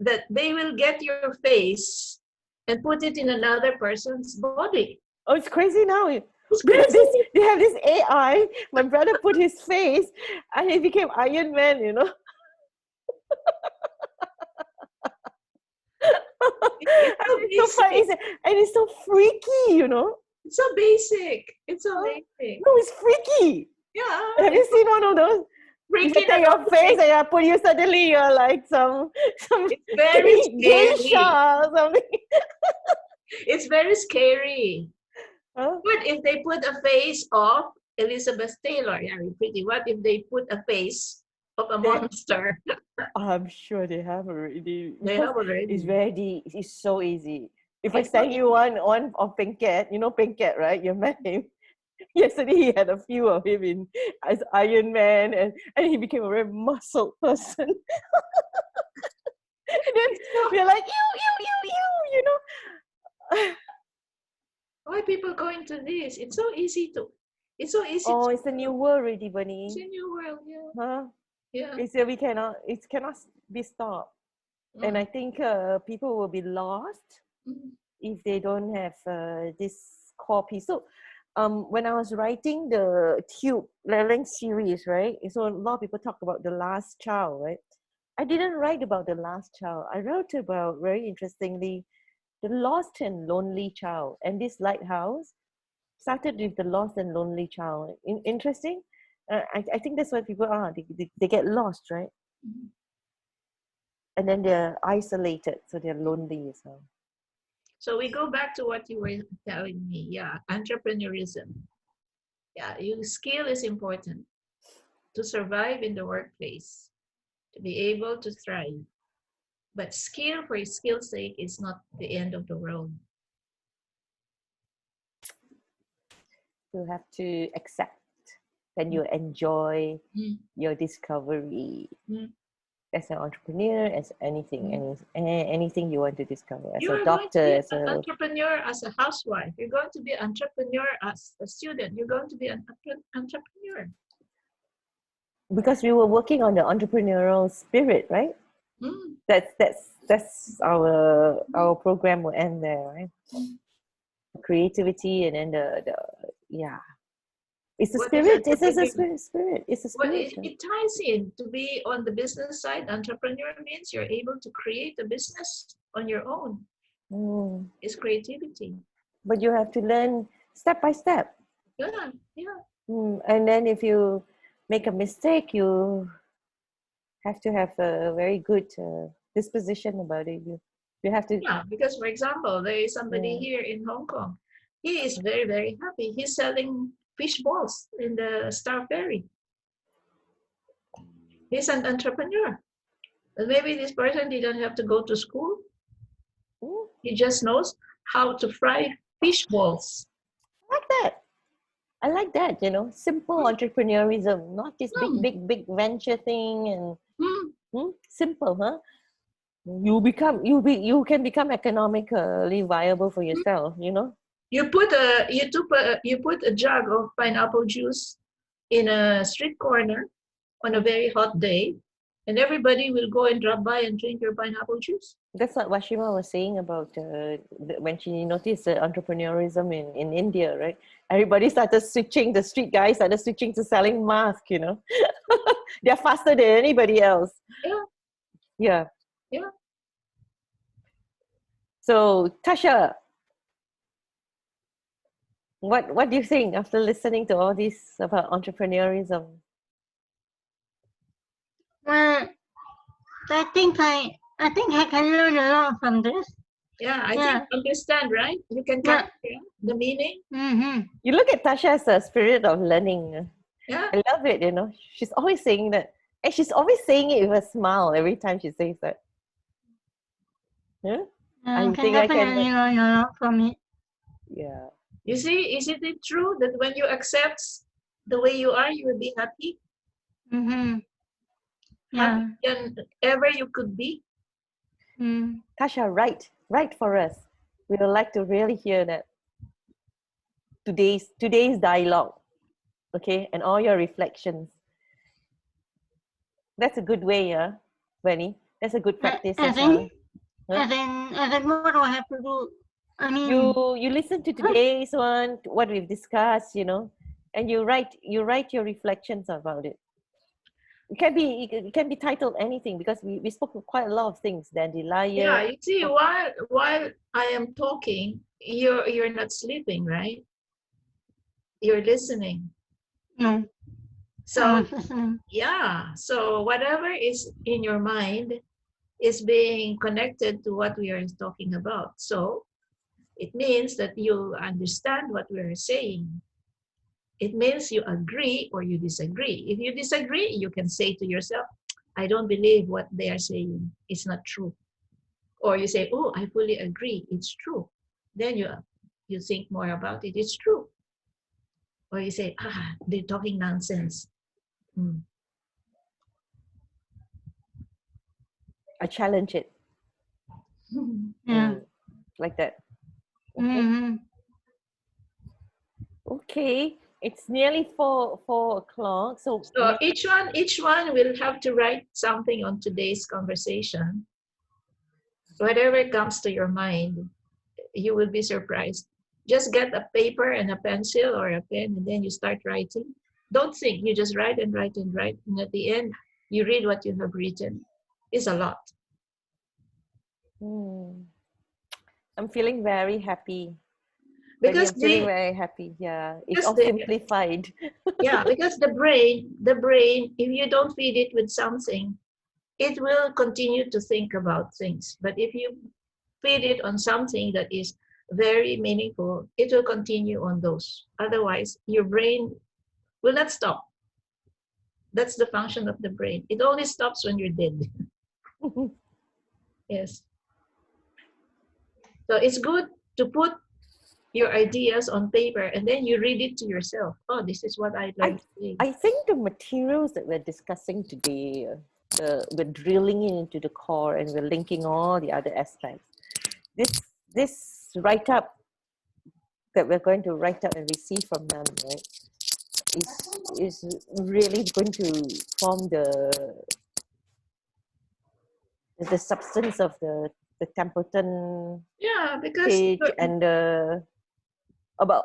That they will get your face and put it in another person's body. Oh, it's crazy now. It's They have crazy. this AI. My brother put his face, and he became Iron Man. You know. It's so And it's so funny, basic. and it's so freaky. You know. It's so basic. It's so Huh? basic. No, it's freaky. Yeah, Have you it's seen one of those? If I freaking take your face annoying. and I put you, suddenly you're like some It's very scary. geisha or something. It's very scary. Huh? What if they put a face of Elizabeth Taylor? Yeah, pretty. What if they put a face of a monster? I'm sure they have already. They Because have already. it's very, it's so easy. If I It's send so you one of Pinkett, you know Pinkett, right? You met him. Yesterday he had a few of him in as Iron Man, and he became a very muscled person. And then we're like, you know. Why people go into this? It's so easy to. It's so easy. Oh, To, it's a new world already, it's Bunny. a new world. Yeah. Huh? Yeah. It's it cannot be stopped. And I think people will be lost if they don't have this core piece. So when I was writing the Tube Learning series, right? So a lot of people talk about the last child, right? I didn't write about the last child. I wrote about, very interestingly, the lost and lonely child. And this lighthouse started with the lost and lonely child. Interesting. I think that's what people are. They get lost, right? And then they're isolated, so they're lonely as well. So we go back to what you were telling me. Yeah, entrepreneurism. Yeah, your skill is important to survive in the workplace, to be able to thrive. But skill for skill's sake is not the end of the world. You have to accept that you enjoy Mm. your discovery Mm. as an entrepreneur, as anything, anything you want to discover, as You a are doctor, going as to be an a entrepreneur as a housewife. You're going to be an entrepreneur as a student. You're going to be an entrepreneur. because we were working on the entrepreneurial spirit, right? Mm. That's our program will end there, right? Mm. Creativity and then the yeah. It's a What is spirit. It's a entrepreneur? spirit. It's a Well, spirit. it ties in. To be on the business side, entrepreneur means you're able to create a business on your own. Mm. It's creativity. But you have to learn step by step. Yeah, yeah. And then if you make a mistake, you have to have a very good disposition about it. You have to. Yeah, because for example, there is somebody Yeah. here in Hong Kong. He is very, very happy. He's selling fish balls in the Star Ferry. He's an entrepreneur. But maybe this person didn't have to go to school. Mm, He just knows how to fry fish balls. I like that. I like that. Simple entrepreneurism, not this big venture thing, and simple, huh? You can become economically viable for yourself. You put a jug of pineapple juice in a street corner on a very hot day, and everybody will go and drop by and drink your pineapple juice. That's what Washima was saying about when she noticed the entrepreneurism in India, right? Everybody started switching, the street guys started switching to selling masks, They're faster than anybody else. Yeah. Yeah. Yeah. So, Tasha, what do you think after listening to all this about entrepreneurism? Well, I think I can learn a lot from this. Yeah, I Yeah. think understand, right? You can Yeah. capture the meaning. Mm-hmm. You look at Tasha as a spirit of learning. Yeah. I love it, She's always saying that. And she's always saying it with a smile every time she says that. Yeah? I I can think I can. definitely learn a lot from it. Yeah. You see, isn't it true that when you accept the way you are, you will be happy? Mm-hmm. Yeah. Happy than ever you could be? Mm. Tasha, write for us. We would like to really hear that. Today's dialogue. Okay, and all your reflections. That's a good way, Benny. That's a good practice as well. As in what do I have to do? I mean, You listen to today's one, what we've discussed, and you write your reflections about it. It can be titled anything because we spoke of quite a lot of things. Dandelion. Yeah, you see, while I am talking, you're not sleeping, right? You're listening. no. So yeah, so whatever is in your mind is being connected to what we are talking about. So it means that you understand what we are saying. It means you agree or you disagree. If you disagree, you can say to yourself, I don't believe what they are saying. It's not true. Or you say, oh, I fully agree. It's true. Then you think more about it. It's true. Or you say, they're talking nonsense. I challenge it. Yeah. Like that. Okay. Mm-hmm. Okay. It's nearly 4 o'clock. So each one will have to write something on today's conversation. Whatever comes to your mind, you will be surprised. Just get a paper and a pencil or a pen, and then you start writing. Don't think, you just write and write and write. And at the end, you read what you have written. It's a lot. I'm feeling very happy. Because I'm feeling very happy. Yeah, it's all the- simplified. Yeah, because the brain, if you don't feed it with something, it will continue to think about things. But if you feed it on something that is very meaningful, it will continue on those. Otherwise, your brain will not stop. That's the function of the brain. It only stops when you're dead. Yes. So it's good to put your ideas on paper and then you read it to yourself. Oh, this is what I learned today. I think the materials that we're discussing today, we're drilling into the core and we're linking all the other aspects. This write-up that we're going to write up and receive from them, right, is really going to form the substance of the Templeton Yeah, because page and about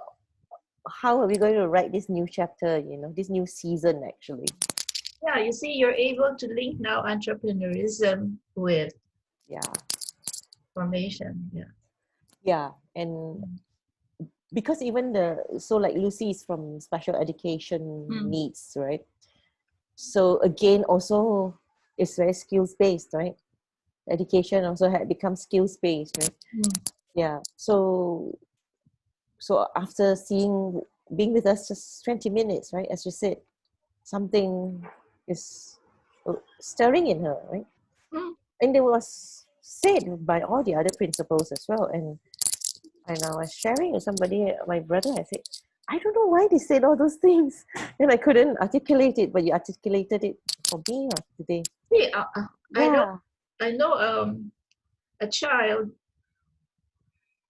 how are we going to write this new chapter, this new season actually. yeah, you see, you're able to link now entrepreneurism with formation. Yeah. Yeah, and because even like Lucy is from special education needs, right? So again, also it's very skills based, right? Education also had become skills based, right? Yeah. So after being with us just 20 minutes, right? As you said, something is stirring in her, right? And it was said by all the other principals as well. And I was sharing with somebody, my brother, I said, I don't know why they said all those things. And I couldn't articulate it, but you articulated it for me today. See, I know a child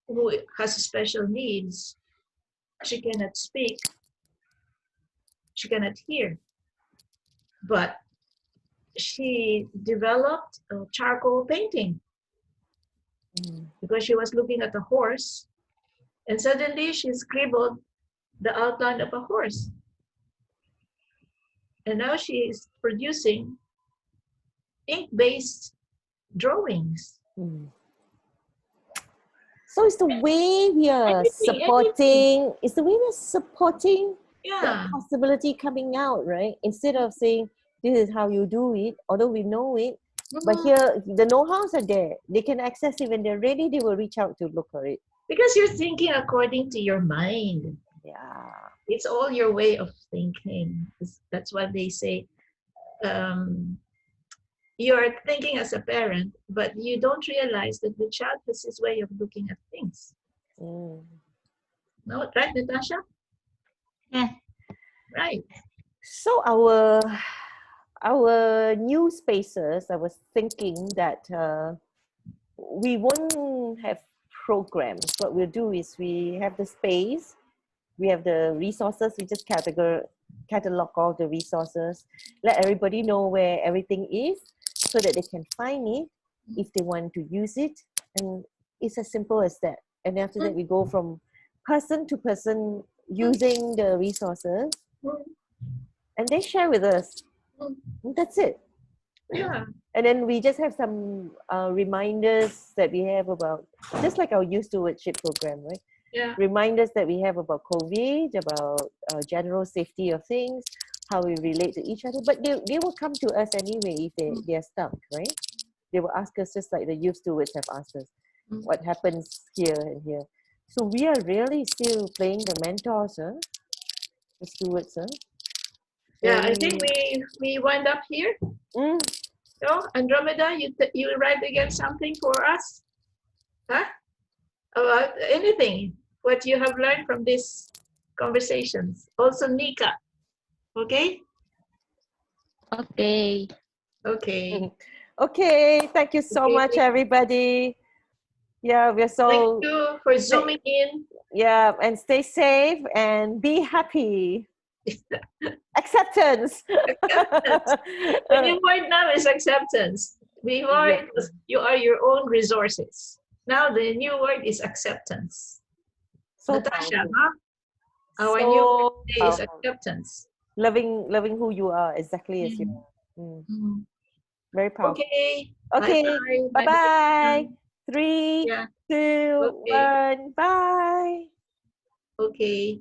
who has special needs. She cannot speak, she cannot hear, but she developed charcoal painting because she was looking at a horse and suddenly she scribbled the outline of a horse. And now she is producing ink-based drawings. So it's the way we are supporting, it's the way we're supporting that possibility coming out, right? Instead of saying, this is how you do it, although we know it, but here, the know-hows are there. They can access it. When they're ready, they will reach out to look for it. Because you're thinking according to your mind. Yeah. It's all your way of thinking. That's what they say. You're thinking as a parent, but you don't realize that the child has his way of looking at things. No, right, Natasha? Yeah. Right. So our new spaces, I was thinking that we won't have programs. What we'll do is we have the space, we have the resources, we just catalog all the resources, let everybody know where everything is so that they can find it if they want to use it. And it's as simple as that. And after that, we go from person to person using the resources and they share with us. That's it. Yeah. And then we just have some reminders that we have about, just like our Youth Stewardship program, right? Yeah. Reminders that we have about COVID, about general safety of things, how we relate to each other. But they will come to us anyway if they are stuck, right? They will ask us just like the youth stewards have asked us, what happens here and here. So we are really still playing the mentors, the stewards. Yeah, I think we wind up here. So, Andromeda, you write again something for us? Huh? About anything, what you have learned from these conversations. Also, Nika. Okay? Okay. Okay. Okay, thank you so much, everybody. Yeah, we're so... Thank you for zooming in. Yeah, and stay safe and be happy. Acceptance. Acceptance. The new word now is acceptance. Before it was, you are your own resources. Now the new word is acceptance. So Natasha, our new word today is acceptance. Loving who you are exactly as you are. Very powerful. Okay. Okay. Bye-bye. Bye-bye. 3, 2, 1. Bye. Okay.